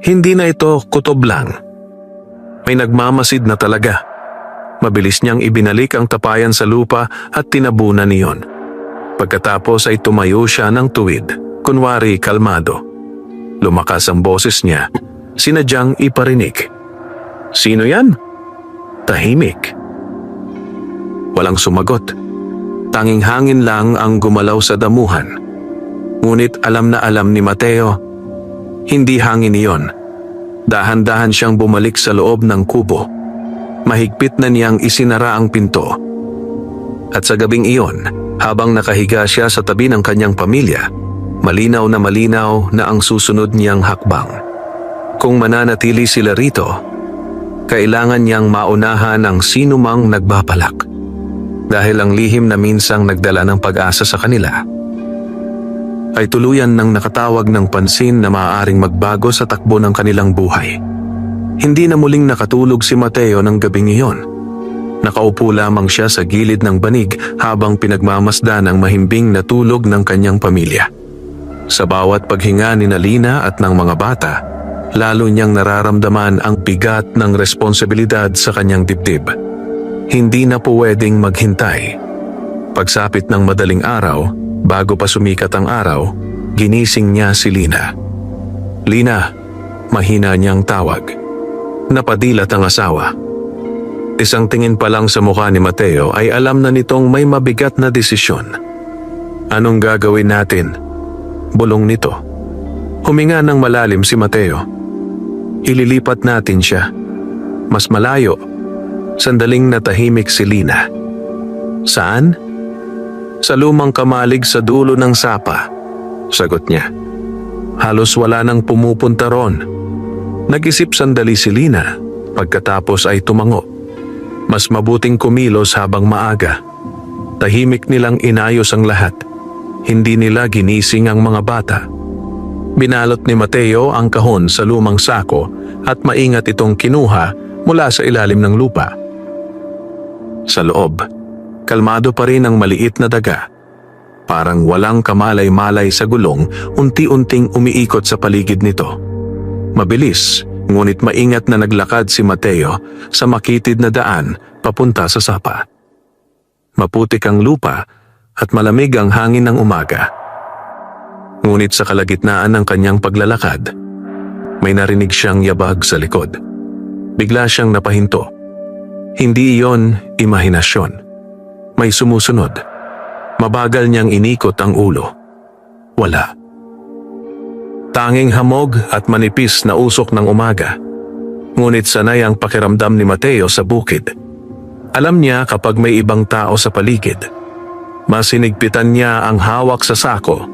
Hindi na ito kutob lang. May nagmamasid na talaga. Mabilis niyang ibinalik ang tapayan sa lupa at tinabunan niyon. Pagkatapos ay tumayo siya ng tuwid, kunwari kalmado. Lumakas ang boses niya, sinadyang iparinig. Sino yan? Tahimik. Walang sumagot. Tanging hangin lang ang gumalaw sa damuhan. Ngunit alam na alam ni Mateo, hindi hangin iyon. Dahan-dahan siyang bumalik sa loob ng kubo. Mahigpit na niyang isinara ang pinto. At sa gabing iyon, habang nakahiga siya sa tabi ng kanyang pamilya, malinaw na ang susunod niyang hakbang. Kung mananatili sila rito, kailangan niyang maunahan ang sinumang nagbabalak. Dahil ang lihim na minsang nagdala ng pag-asa sa kanila, ay tuluyan ng nakatawag ng pansin na maaaring magbago sa takbo ng kanilang buhay. Hindi na muling nakatulog si Mateo ng gabing iyon. Nakaupo lamang siya sa gilid ng banig habang pinagmamasdan ang mahimbing na tulog ng kanyang pamilya. Sa bawat paghinga ni Lina at ng mga bata, lalo niyang nararamdaman ang bigat ng responsibilidad sa kanyang dibdib. Hindi na pwedeng maghintay. Pagsapit ng madaling araw, bago pa sumikat ang araw, ginising niya si Lina. Lina, mahina niyang tawag. Napadilat ang asawa. Isang tingin pa lang sa mukha ni Mateo ay alam na nitong may mabigat na desisyon. Anong gagawin natin? Bulong nito. Huminga ng malalim si Mateo. Ililipat natin siya. Mas malayo. Sandaling natahimik si Lina. Saan? Sa lumang kamalig sa dulo ng sapa, sagot niya. Halos wala nang pumupunta ron. Nag-isip sandali si Lina, pagkatapos ay tumango. Mas mabuting kumilos habang maaga. Tahimik nilang inayos ang lahat. Hindi nila ginising ang mga bata. Binalot ni Mateo ang kahon sa lumang sako at maingat itong kinuha mula sa ilalim ng lupa. Sa loob, kalmado pa rin ang maliit na daga. Parang walang kamalay-malay sa gulong, unti-unting umiikot sa paligid nito. Mabilis, ngunit maingat na naglakad si Mateo sa makitid na daan papunta sa sapa. Maputik ang lupa at malamig ang hangin ng umaga. Ngunit sa kalagitnaan ng kanyang paglalakad, may narinig siyang yabag sa likod. Bigla siyang napahinto. Hindi iyon imahinasyon. May sumusunod. Mabagal niyang inikot ang ulo. Wala. Tanging hamog at manipis na usok ng umaga. Ngunit sanay ang pakiramdam ni Mateo sa bukid. Alam niya kapag may ibang tao sa paligid. Mas hinigpitan niya ang hawak sa sako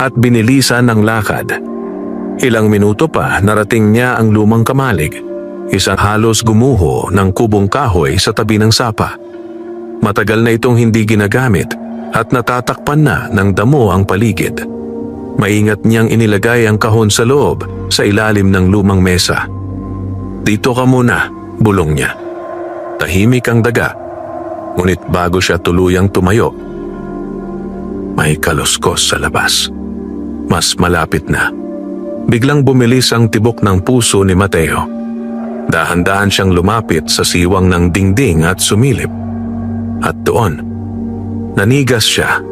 at binilisan ng lakad. Ilang minuto pa narating niya ang lumang kamalig, isang halos gumuho ng kubong kahoy sa tabi ng sapa. Matagal na itong hindi ginagamit at natatakpan na ng damo ang paligid. Maingat niyang inilagay ang kahon sa loob sa ilalim ng lumang mesa. "Dito ka muna," bulong niya. Tahimik ang daga, ngunit bago siya tuluyang tumayo, may kaluskos sa labas. Mas malapit na. Biglang bumilis ang tibok ng puso ni Mateo. Dahan-dahan siyang lumapit sa siwang ng dingding at sumilip. At doon, nanigas siya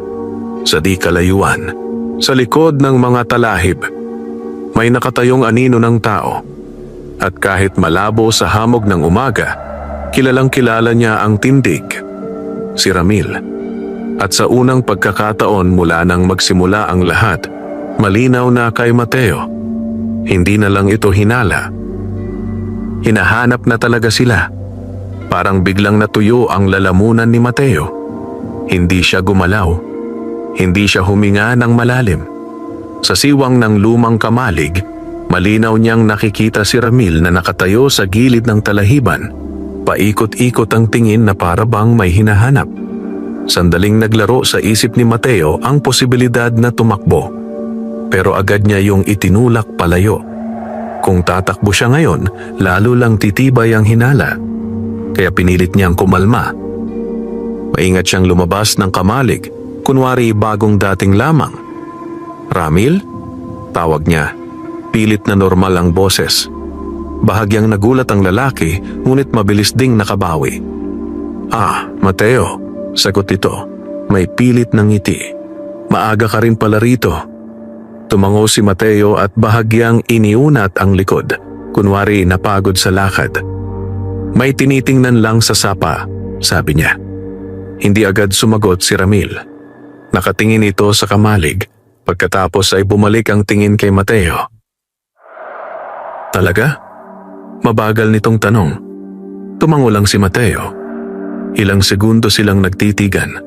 sa di kalayuan, sa likod ng mga talahib. May nakatayong anino ng tao. At kahit malabo sa hamog ng umaga, kilalang kilala niya ang tindig, si Ramil. At sa unang pagkakataon mula nang magsimula ang lahat, malinaw na kay Mateo. Hindi na lang ito hinala. Hinahanap na talaga sila. Parang biglang natuyo ang lalamunan ni Mateo. Hindi siya gumalaw. Hindi siya huminga ng malalim. Sa siwang ng lumang kamalig, malinaw niyang nakikita si Ramil na nakatayo sa gilid ng talahiban. Paikot-ikot ang tingin na para bang may hinahanap. Sandaling naglaro sa isip ni Mateo ang posibilidad na tumakbo. Pero agad niya yung itinulak palayo. Kung tatakbo siya ngayon, lalo lang titibay ang hinala. Kaya pinilit niyang kumalma. Maingat siyang lumabas ng kamalig, kunwari bagong dating lamang. "Ramil?" Tawag niya. Pilit na normal ang boses. Bahagyang nagulat ang lalaki, ngunit mabilis ding nakabawi. "Ah, Mateo," sagot ito. May pilit ng ngiti. "Maaga ka rin pala rito." Tumango si Mateo at bahagyang iniunat ang likod, kunwari napagod sa lakad. "May tinitingnan lang sa sapa," sabi niya. Hindi agad sumagot si Ramil. Nakatingin ito sa kamalig, pagkatapos ay bumalik ang tingin kay Mateo. "Talaga?" Mabagal nitong tanong. Tumango lang si Mateo. Ilang segundo silang nagtitigan.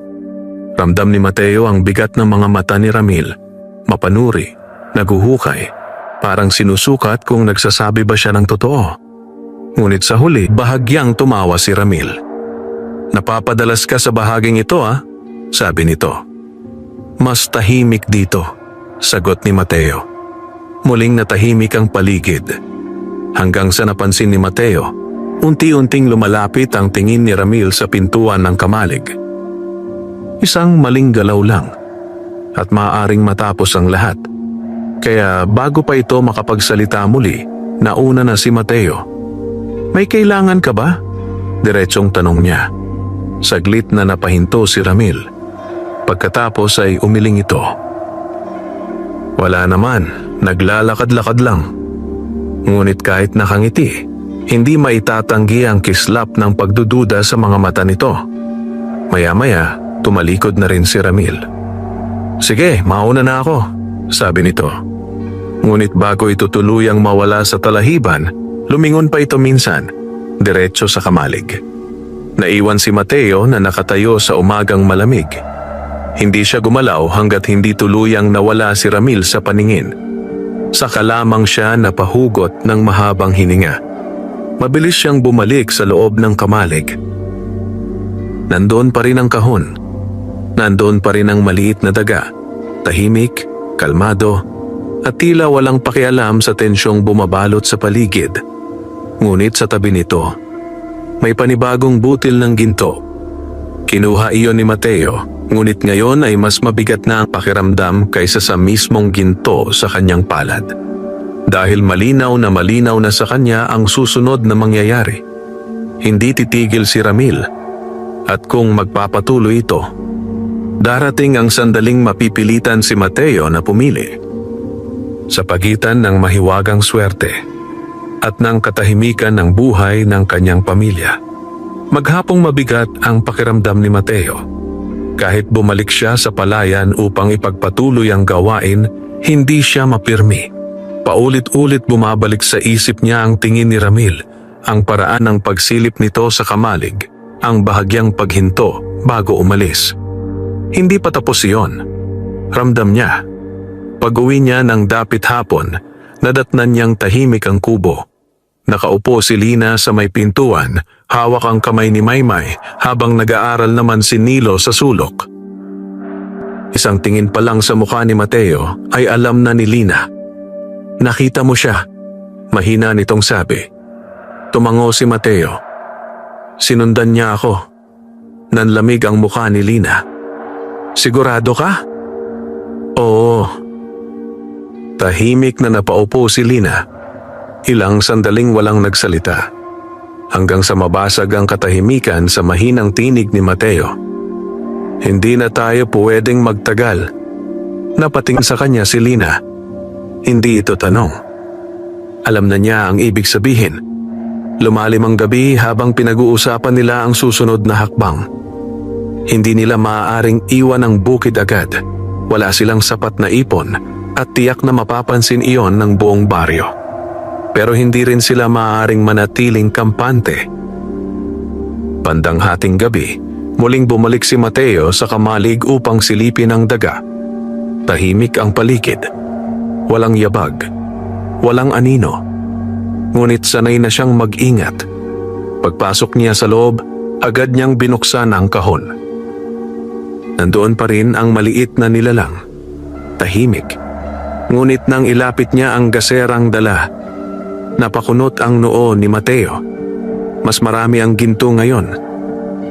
Ramdam ni Mateo ang bigat ng mga mata ni Ramil. Mapanuri, naguhukay, parang sinusukat kung nagsasabi ba siya ng totoo. Ngunit sa huli, bahagyang tumawa si Ramil. "Napapadalas ka sa bahaging ito, sabi nito. "Mas tahimik dito," sagot ni Mateo. Muling natahimik ang paligid. Hanggang sa napansin ni Mateo, unti-unting lumalapit ang tingin ni Ramil sa pintuan ng kamalig. Isang maling galaw lang. At maaaring matapos ang lahat. Kaya bago pa ito makapagsalita muli, nauna na si Mateo. "May kailangan ka ba?" Diretsong tanong niya. Saglit na napahinto si Ramil. Pagkatapos ay umiling ito. "Wala naman, naglalakad-lakad lang." Ngunit kahit nakangiti, hindi maitatanggi ang kislap ng pagdududa sa mga mata nito. Maya-maya, tumalikod na rin si Ramil. "Sige, mauna na ako," sabi nito. Ngunit bago ito tuluyang mawala sa talahiban, lumingon pa ito minsan, diretso sa kamalig. Naiwan si Mateo na nakatayo sa umagang malamig. Hindi siya gumalaw hanggat hindi tuluyang nawala si Ramil sa paningin. Saka lamang siya napahugot ng mahabang hininga. Mabilis siyang bumalik sa loob ng kamalig. Nandoon pa rin ang kahon. Nandoon pa rin ang maliit na daga, tahimik, kalmado, at tila walang pakialam sa tensyong bumabalot sa paligid. Ngunit sa tabi nito, May panibagong butil ng ginto. Kinuha iyon ni Mateo, ngunit ngayon ay mas mabigat na ang pakiramdam kaysa sa mismong ginto sa kanyang palad. Dahil malinaw na sa kanya ang susunod na mangyayari. Hindi titigil si Ramil, at kung magpapatuloy ito, darating ang sandaling mapipilitan si Mateo na pumili. Sa pagitan ng mahiwagang swerte at ng katahimikan ng buhay ng kanyang pamilya. Maghapong mabigat ang pakiramdam ni Mateo. Kahit bumalik siya sa palayan upang ipagpatuloy ang gawain, hindi siya mapirmi. Paulit-ulit bumabalik sa isip niya ang tingin ni Ramil, ang paraan ng pagsilip nito sa kamalig, ang bahagyang paghinto bago umalis. Hindi pa tapos iyon. Ramdam niya. Pag-uwi niya ng dapit hapon, nadatnan niyang tahimik ang kubo. Nakaupo si Lina sa may pintuan, hawak ang kamay ni Maymay habang nag-aaral naman si Nilo sa sulok. Isang tingin pa lang sa mukha ni Mateo ay alam na ni Lina. Nakita mo siya, mahina nitong sabi. Tumango si Mateo. Sinundan niya ako. Nanlamig ang mukha ni Lina. Sigurado ka? Oo. Tahimik na napaupo si Lina. Ilang sandaling walang nagsalita. Hanggang sa mabasag ang katahimikan sa mahinang tinig ni Mateo. Hindi na tayo pwedeng magtagal. Napatingin sa kanya si Lina. Hindi ito tanong. Alam na niya ang ibig sabihin. Lumalim ang gabi habang pinag-uusapan nila ang susunod na hakbang. Hindi nila maaaring iwan ang bukid agad. Wala silang sapat na ipon at tiyak na mapapansin iyon ng buong baryo. Pero hindi rin sila maaaring manatiling kampante. Bandang hating gabi, muling bumalik si Mateo sa kamalig upang silipin ang daga. Tahimik ang paligid. Walang yabag. Walang anino. Ngunit sanay na siyang mag-ingat. Pagpasok niya sa loob, agad niyang binuksan ang kahon. Nandoon pa rin ang maliit na nilalang. Tahimik. Ngunit nang ilapit niya ang gaserang dala, napakunot ang noo ni Mateo. Mas marami ang ginto ngayon.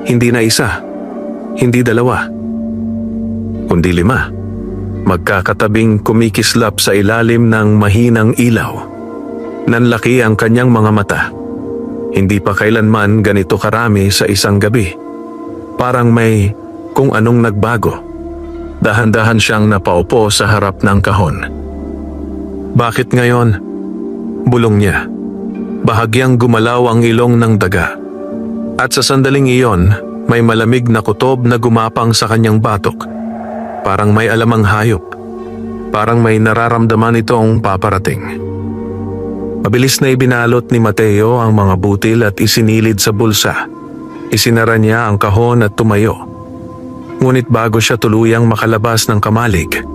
Hindi na isa, hindi dalawa, kundi 5. Magkakatabing kumikislap sa ilalim ng mahinang ilaw. Nanlaki ang kanyang mga mata. Hindi pa kailanman ganito karami sa isang gabi. Parang may kung anong nagbago. Dahan-dahan siyang napaupo sa harap ng kahon. Bakit ngayon? Bulong niya. Bahagyang gumalaw ang ilong ng daga. At sa sandaling iyon, may malamig na kutob na gumapang sa kanyang batok. Parang may alamang hayop. Parang may nararamdaman itong paparating. Mabilis na ibinalot ni Mateo ang mga butil at isinilid sa bulsa. Isinara niya ang kahon at tumayo. Ngunit bago siya tuluyang makalabas ng kamalig,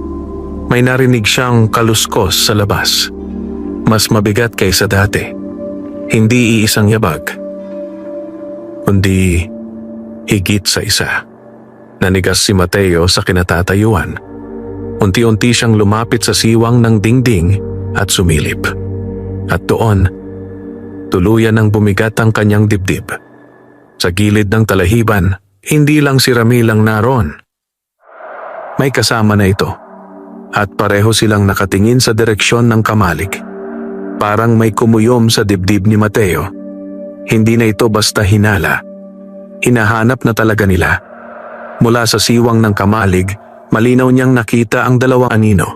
may narinig siyang kaluskos sa labas. Mas mabigat kaysa dati. Hindi iisang yabag, kundi higit sa isa. Nanigas si Mateo sa kinatatayuan. Unti-unti siyang lumapit sa siwang ng dingding at sumilip. At doon, tuluyan nang bumigat ang kanyang dibdib. Sa gilid ng talahiban, hindi lang si Ramil ang naroon. May kasama na ito. At pareho silang nakatingin sa direksyon ng kamalig. Parang may kumuyom sa dibdib ni Mateo. Hindi na ito basta hinala. Hinahanap na talaga nila. Mula sa siwang ng kamalig, malinaw niyang nakita ang 2 anino.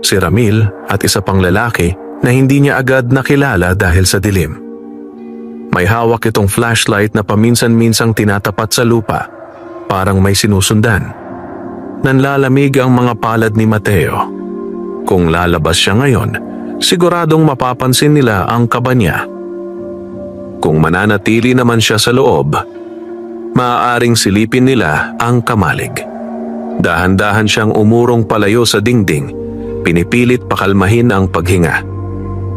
Si Ramil at isa pang lalaki na hindi niya agad nakilala dahil sa dilim. May hawak itong flashlight na paminsan-minsang tinatapat sa lupa. Parang may sinusundan. Nanlalamig ang mga palad ni Mateo. Kung lalabas siya ngayon, siguradong mapapansin nila ang kaba niya. Kung mananatili naman siya sa loob, maaaring silipin nila ang kamalig. Dahan-dahan siyang umurong palayo sa dingding, pinipilit pakalmahin ang paghinga.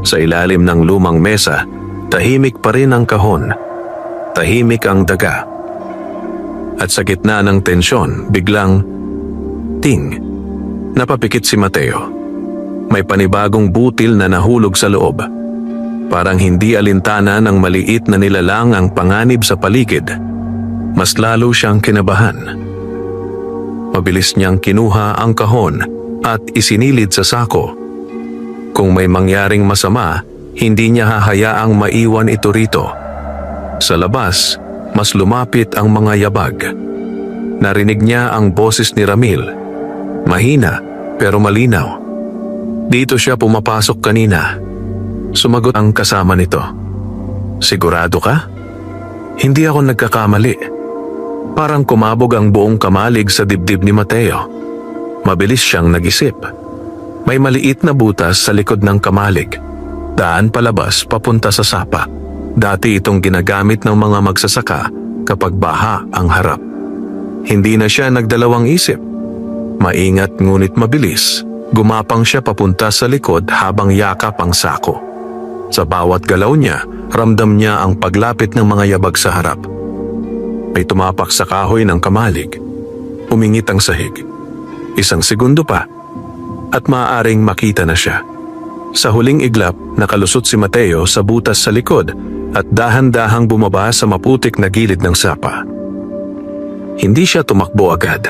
Sa ilalim ng lumang mesa, tahimik pa rin ang kahon. Tahimik ang daga. At sa gitna ng tensyon, biglang, ting, napapikit si Mateo. May panibagong butil na nahulog sa loob. Parang hindi alintana ng maliit na nilalang ang panganib sa paligid. Mas lalo siyang kinabahan. Mabilis niyang kinuha ang kahon at isinilid sa sako. Kung may mangyaring masama, hindi niya hahayaang maiwan ito rito. Sa labas, mas lumapit ang mga yabag. Narinig niya ang boses ni Ramil. Mahina pero malinaw. Dito siya pumapasok kanina. Sumagot ang kasama nito. Sigurado ka? Hindi ako nagkakamali. Parang kumabog ang buong kamalig sa dibdib ni Mateo. Mabilis siyang nag-isip. May maliit na butas sa likod ng kamalig. Daan palabas papunta sa sapa. Dati itong ginagamit ng mga magsasaka kapag baha ang harap. Hindi na siya nagdalawang isip. Maingat ngunit mabilis. Gumapang siya papunta sa likod habang yakap ang sako. Sa bawat galaw niya, ramdam niya ang paglapit ng mga yabag sa harap. May tumapak sa kahoy ng kamalig. Umingit ang sahig. Isang segundo pa, at maaaring makita na siya. Sa huling iglap, nakalusot si Mateo sa butas sa likod at dahan-dahang bumaba sa maputik na gilid ng sapa. Hindi siya tumakbo agad.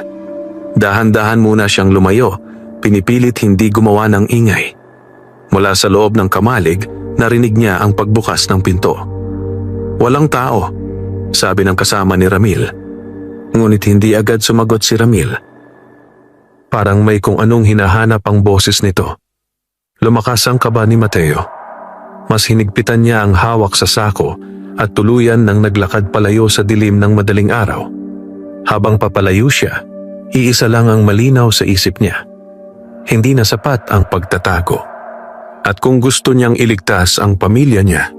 Dahan-dahan muna siyang lumayo, pinipilit hindi gumawa ng ingay. Mula sa loob ng kamalig, narinig niya ang pagbukas ng pinto. Walang tao, sabi ng kasama ni Ramil. Ngunit hindi agad sumagot si Ramil. Parang may kung anong hinahanap ang boses nito. Lumakas ang kaba ni Mateo. Mas hinigpitan niya ang hawak sa sako at tuluyan nang naglakad palayo sa dilim ng madaling araw. Habang papalayo siya, iisa lang ang malinaw sa isip niya. Hindi na sapat ang pagtatago. At kung gusto niyang iligtas ang pamilya niya,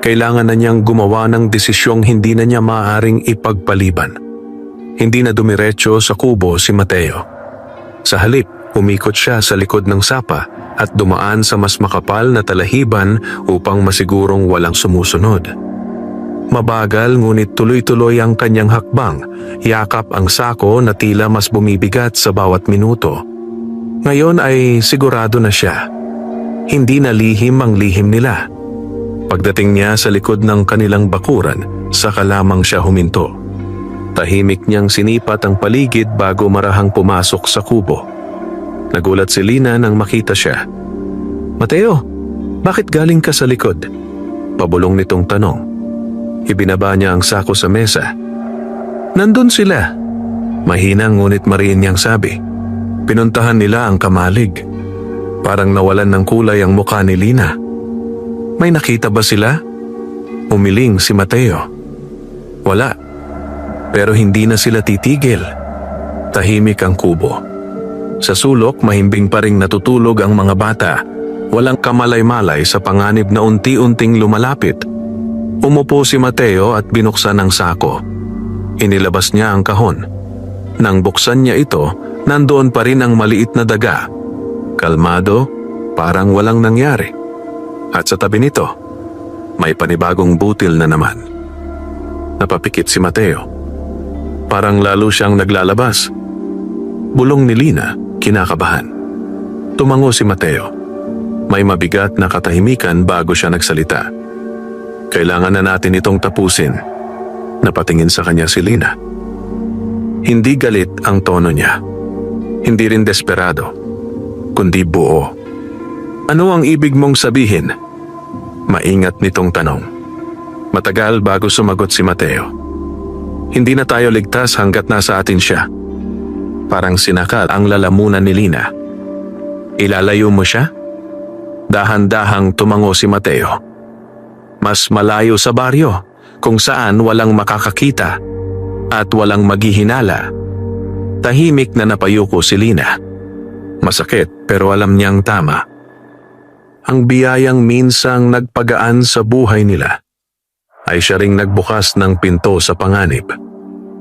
kailangan na niyang gumawa ng desisyong hindi na niya maaaring ipagpaliban. Hindi na dumiretso sa kubo si Mateo. Sa halip, umikot siya sa likod ng sapa at dumaan sa mas makapal na talahiban upang masigurong walang sumusunod. Mabagal ngunit tuloy-tuloy ang kanyang hakbang, yakap ang sako na tila mas bumibigat sa bawat minuto. Ngayon ay sigurado na siya. Hindi na lihim ang lihim nila. Pagdating niya sa likod ng kanilang bakuran, saka lamang siya huminto. Tahimik niyang sinipat ang paligid bago marahang pumasok sa kubo. Nagulat si Lina nang makita siya. Mateo, bakit galing ka sa likod? Pabulong nitong tanong. Ibinaba niya ang sako sa mesa. Nandun sila. Mahina ngunit mariin niyang sabi. Pinuntahan nila ang kamalig. Parang nawalan ng kulay ang mukha ni Lina. May nakita ba sila? Umiling si Mateo. Wala. Pero hindi na sila titigil. Tahimik ang kubo. Sa sulok, mahimbing pa ring natutulog ang mga bata. Walang kamalay-malay sa panganib na unti-unting lumalapit. Umupo si Mateo at binuksan ang sako. Inilabas niya ang kahon. Nang buksan niya ito, nandoon pa rin ang maliit na daga. Kalmado, parang walang nangyari. At sa tabi nito, may panibagong butil na naman. Napapikit si Mateo. Parang lalo siyang naglalabas. Bulong ni Lina, kinakabahan. Tumango si Mateo. May mabigat na katahimikan bago siya nagsalita. Kailangan na natin itong tapusin. Napatingin sa kanya si Lina. Hindi galit ang tono niya. Hindi rin desperado. Kundi buo. Ano ang ibig mong sabihin? Maingat nitong tanong. Matagal bago sumagot si Mateo. Hindi na tayo ligtas hanggat nasa atin siya. Parang sinakal ang lalamunan ni Lina. Ilalayo mo siya? Dahan-dahang tumango si Mateo. Mas malayo sa baryo, kung saan walang makakakita at walang maghihinala. Tahimik na napayuko si Lina. Masakit pero alam niyang tama. Ang biyayang minsang nagpagaan sa buhay nila ay siya ring nagbukas ng pinto sa panganib.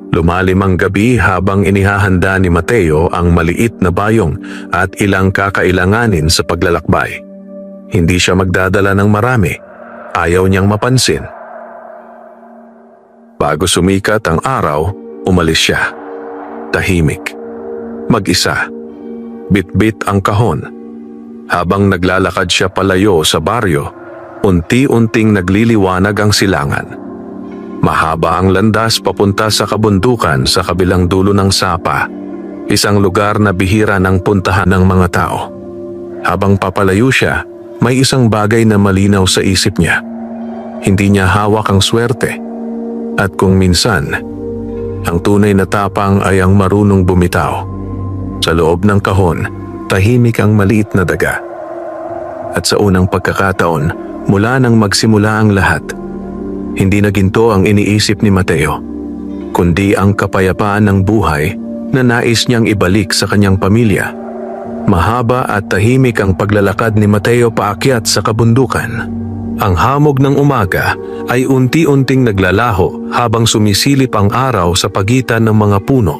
Lumalim ang gabi habang inihahanda ni Mateo ang maliit na bayong at ilang kakailanganin sa paglalakbay. Hindi siya magdadala ng marami. Ayaw niyang mapansin. Bago sumikat ang araw, umalis siya. Tahimik. Mag-isa. Bit-bit ang kahon. Habang naglalakad siya palayo sa baryo, unti-unting nagliliwanag ang silangan. Mahaba ang landas papunta sa kabundukan sa kabilang dulo ng Sapa, isang lugar na bihira ng puntahan ng mga tao. Habang papalayo siya, may isang bagay na malinaw sa isip niya. Hindi niya hawak ang swerte. At kung minsan, ang tunay na tapang ay ang marunong bumitaw. Sa loob ng kahon, tahimik ang maliit na daga. At sa unang pagkakataon, mula nang magsimula ang lahat, hindi na ginto ang iniisip ni Mateo, kundi ang kapayapaan ng buhay na nais niyang ibalik sa kanyang pamilya. Mahaba at tahimik ang paglalakad ni Mateo paakyat sa kabundukan. Ang hamog ng umaga ay unti-unting naglalaho habang sumisilip ang araw sa pagitan ng mga puno.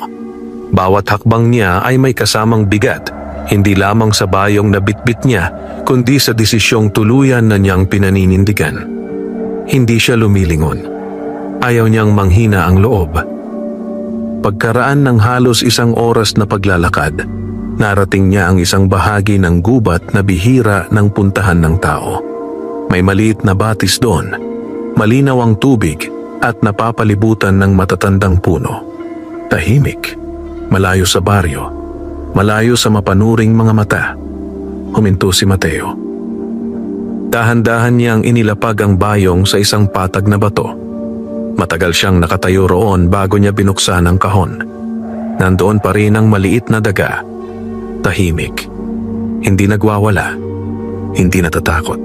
Bawat hakbang niya ay may kasamang bigat, hindi lamang sa bayong na bitbit niya, kundi sa desisyong tuluyan na niyang pinaninindigan. Hindi siya lumilingon. Ayaw niyang manghina ang loob. Pagkaraan ng halos 1 oras na paglalakad, narating niya ang isang bahagi ng gubat na bihira ng puntahan ng tao. May maliit na batis doon, malinaw ang tubig at napapalibutan ng matatandang puno. Tahimik, malayo sa baryo, malayo sa mapanuring mga mata. Huminto si Mateo. Dahan-dahan niyang inilapag ang bayong sa isang patag na bato. Matagal siyang nakatayo roon bago niya binuksan ang kahon. Nandoon pa rin ang maliit na daga. Tahimik. Hindi nagwawala. Hindi natatakot.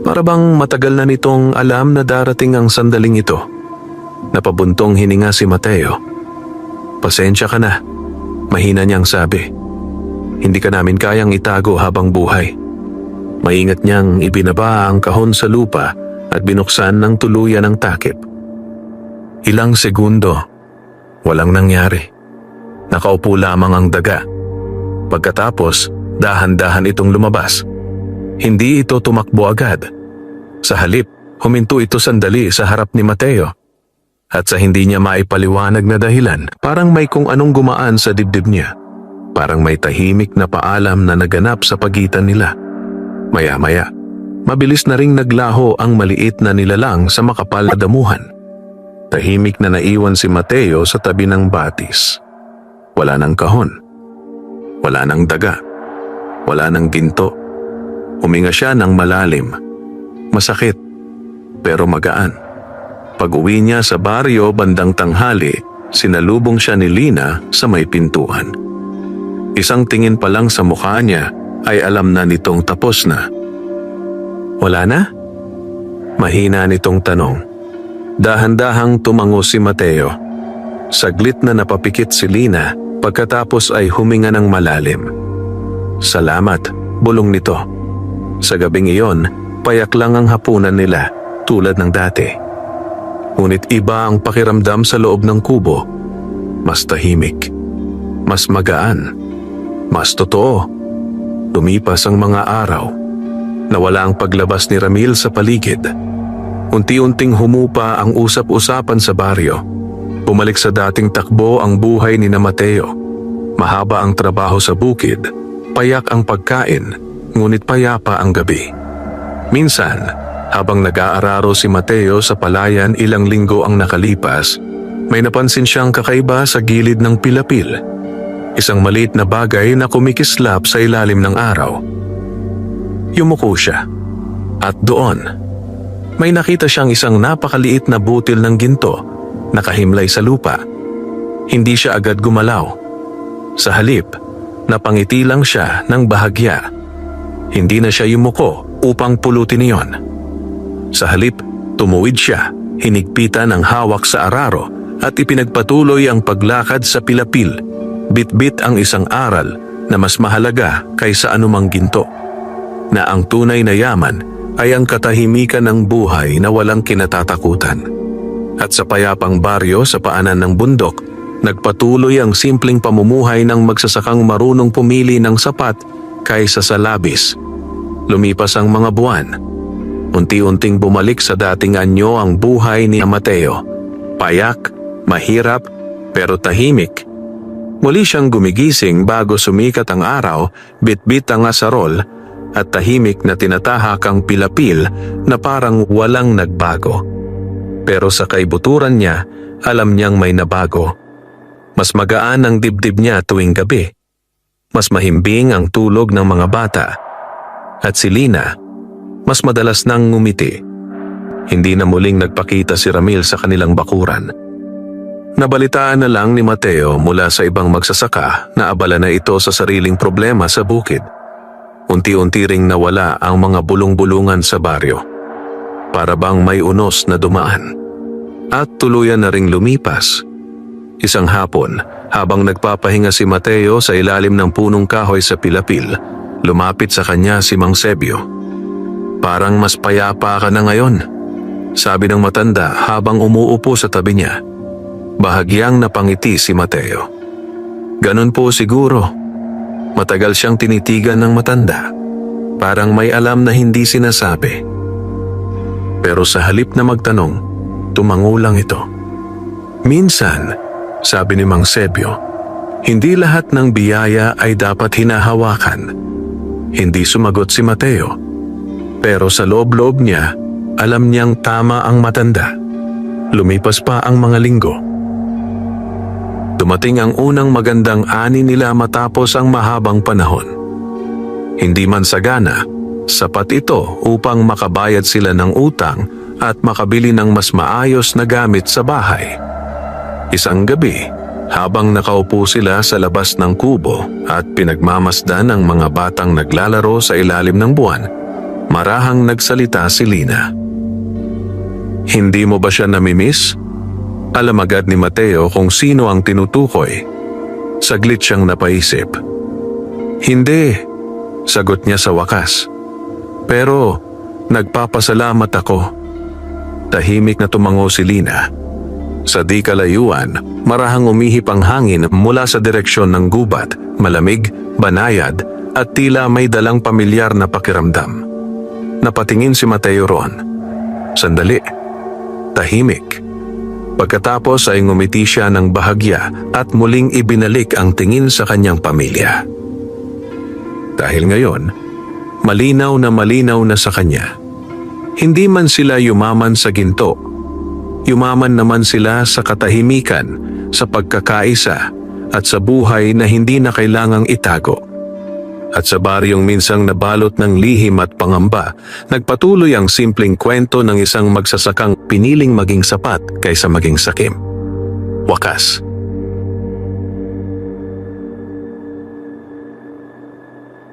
Para bang matagal na nitong alam na darating ang sandaling ito. Napabuntong hininga si Mateo. Pasensya ka na, mahina niyang sabi. Hindi ka namin kayang itago habang buhay. Maingat niyang ibinaba ang kahon sa lupa at binuksan ng tuluyan ang takip. Ilang segundo, walang nangyari. Nakaupo lamang ang daga. Pagkatapos, dahan-dahan itong lumabas. Hindi ito tumakbo agad. Sa halip, huminto ito sandali sa harap ni Mateo. At sa hindi niya maipaliwanag na dahilan, parang may kung anong gumaan sa dibdib niya. Parang may tahimik na paalam na naganap sa pagitan nila. Maya-maya, mabilis na ring naglaho ang maliit na nilalang sa makapal na damuhan. Tahimik na naiwan si Mateo sa tabi ng batis. Wala nang kahon. Wala nang daga. Wala nang ginto. Huminga siya ng malalim. Masakit, pero magaan. Pag-uwi niya sa baryo bandang tanghali, sinalubong siya ni Lina sa may pintuan. Isang tingin pa lang sa mukha niya ay alam na nitong tapos na. Wala na? Mahina nitong tanong. Dahan-dahang tumango si Mateo. Saglit na napapikit si Lina, pagkatapos ay huminga ng malalim. Salamat, bulong nito. Sa gabing iyon, payak lang ang hapunan nila, tulad ng dati. Ngunit iba ang pakiramdam sa loob ng kubo. Mas tahimik, mas magaan, mas totoo. Lumipas ang mga araw. Nawala ang paglabas ni Ramil sa paligid. Unti-unting humupa ang usap-usapan sa baryo. Bumalik sa dating takbo ang buhay ni Mateo. Mahaba ang trabaho sa bukid. Payak ang pagkain, ngunit payapa ang gabi. Minsan, habang nag-aararo si Mateo sa palayan ilang linggo ang nakalipas, may napansin siyang kakaiba sa gilid ng pilapil. Isang maliit na bagay na kumikislap sa ilalim ng araw. Yumuko siya. At doon, may nakita siyang isang napakaliit na butil ng ginto nakahimlay sa lupa. Hindi siya agad gumalaw. Sa halip, napangiti lang siya ng bahagya. Hindi na siya yumuko upang pulutin iyon. Sa halip, tumuwid siya, hinigpitan ang hawak sa araro at ipinagpatuloy ang paglakad sa pilapil. Bit-bit ang isang aral na mas mahalaga kaysa anumang ginto. Na ang tunay na yaman ay ang katahimikan ng buhay na walang kinatatakutan. At sa payapang baryo sa paanan ng bundok, nagpatuloy ang simpleng pamumuhay ng magsasakang marunong pumili ng sapat kaysa sa labis. Lumipas ang mga buwan. Unti-unting bumalik sa dating anyo ang buhay ni Mateo. Payak, mahirap, pero tahimik. Muli siyang gumigising bago sumikat ang araw, bit-bit ang asarol, at tahimik na tinatahak ang pilapil na parang walang nagbago. Pero sa kaibuturan niya, alam niyang may nabago. Mas magaan ang dibdib niya tuwing gabi. Mas mahimbing ang tulog ng mga bata. At si Lina, mas madalas nang ngumiti. Hindi na muling nagpakita si Ramil sa kanilang bakuran. Nabalitaan na lang ni Mateo mula sa ibang magsasaka na abala na ito sa sariling problema sa bukid. Unti-unti ring nawala ang mga bulong-bulungan sa baryo. Para bang may unos na dumaan. At tuluyan na ring lumipas. Isang hapon, habang nagpapahinga si Mateo sa ilalim ng punong kahoy sa Pilapil, lumapit sa kanya si Mang Sebio. "Parang mas payapa ka na ngayon," sabi ng matanda habang umuupo sa tabi niya. Bahagyang napangiti si Mateo. "Ganon po siguro." Matagal siyang tinitigan ng matanda. Parang may alam na hindi sinasabi. Pero sa halip na magtanong, tumango lang ito. "Minsan," sabi ni Mang Sebio, "hindi lahat ng biyaya ay dapat hinahawakan." Hindi sumagot si Mateo. Pero sa loob-loob niya, alam niyang tama ang matanda. Lumipas pa ang mga linggo. Dumating ang unang magandang ani nila matapos ang mahabang panahon. Hindi man sagana, sapat ito upang makabayad sila ng utang at makabili ng mas maayos na gamit sa bahay. Isang gabi, habang nakaupo sila sa labas ng kubo at pinagmamasdan ng mga batang naglalaro sa ilalim ng buwan, marahang nagsalita si Lina. "Hindi mo ba siya namimiss?" Alam agad ni Mateo kung sino ang tinutukoy. Saglit siyang napaisip. "Hindi," sagot niya sa wakas. "Pero nagpapasalamat ako." Tahimik na tumango si Lina. Sa di kalayuan, marahang umihip ang hangin mula sa direksyon ng gubat, malamig, banayad, at tila may dalang pamilyar na pakiramdam. Napatingin si Mateo roon. Sandali. Tahimik. Pagkatapos ay ngumiti siya ng bahagya at muling ibinalik ang tingin sa kanyang pamilya. Dahil ngayon, malinaw na sa kanya. Hindi man sila yumaman sa ginto. Yumaman naman sila sa katahimikan, sa pagkakaisa, at sa buhay na hindi na kailangang itago. At sa baryong minsang nabalot ng lihim at pangamba, nagpatuloy ang simpleng kwento ng isang magsasakang piniling maging sapat kaysa maging sakim. Wakas.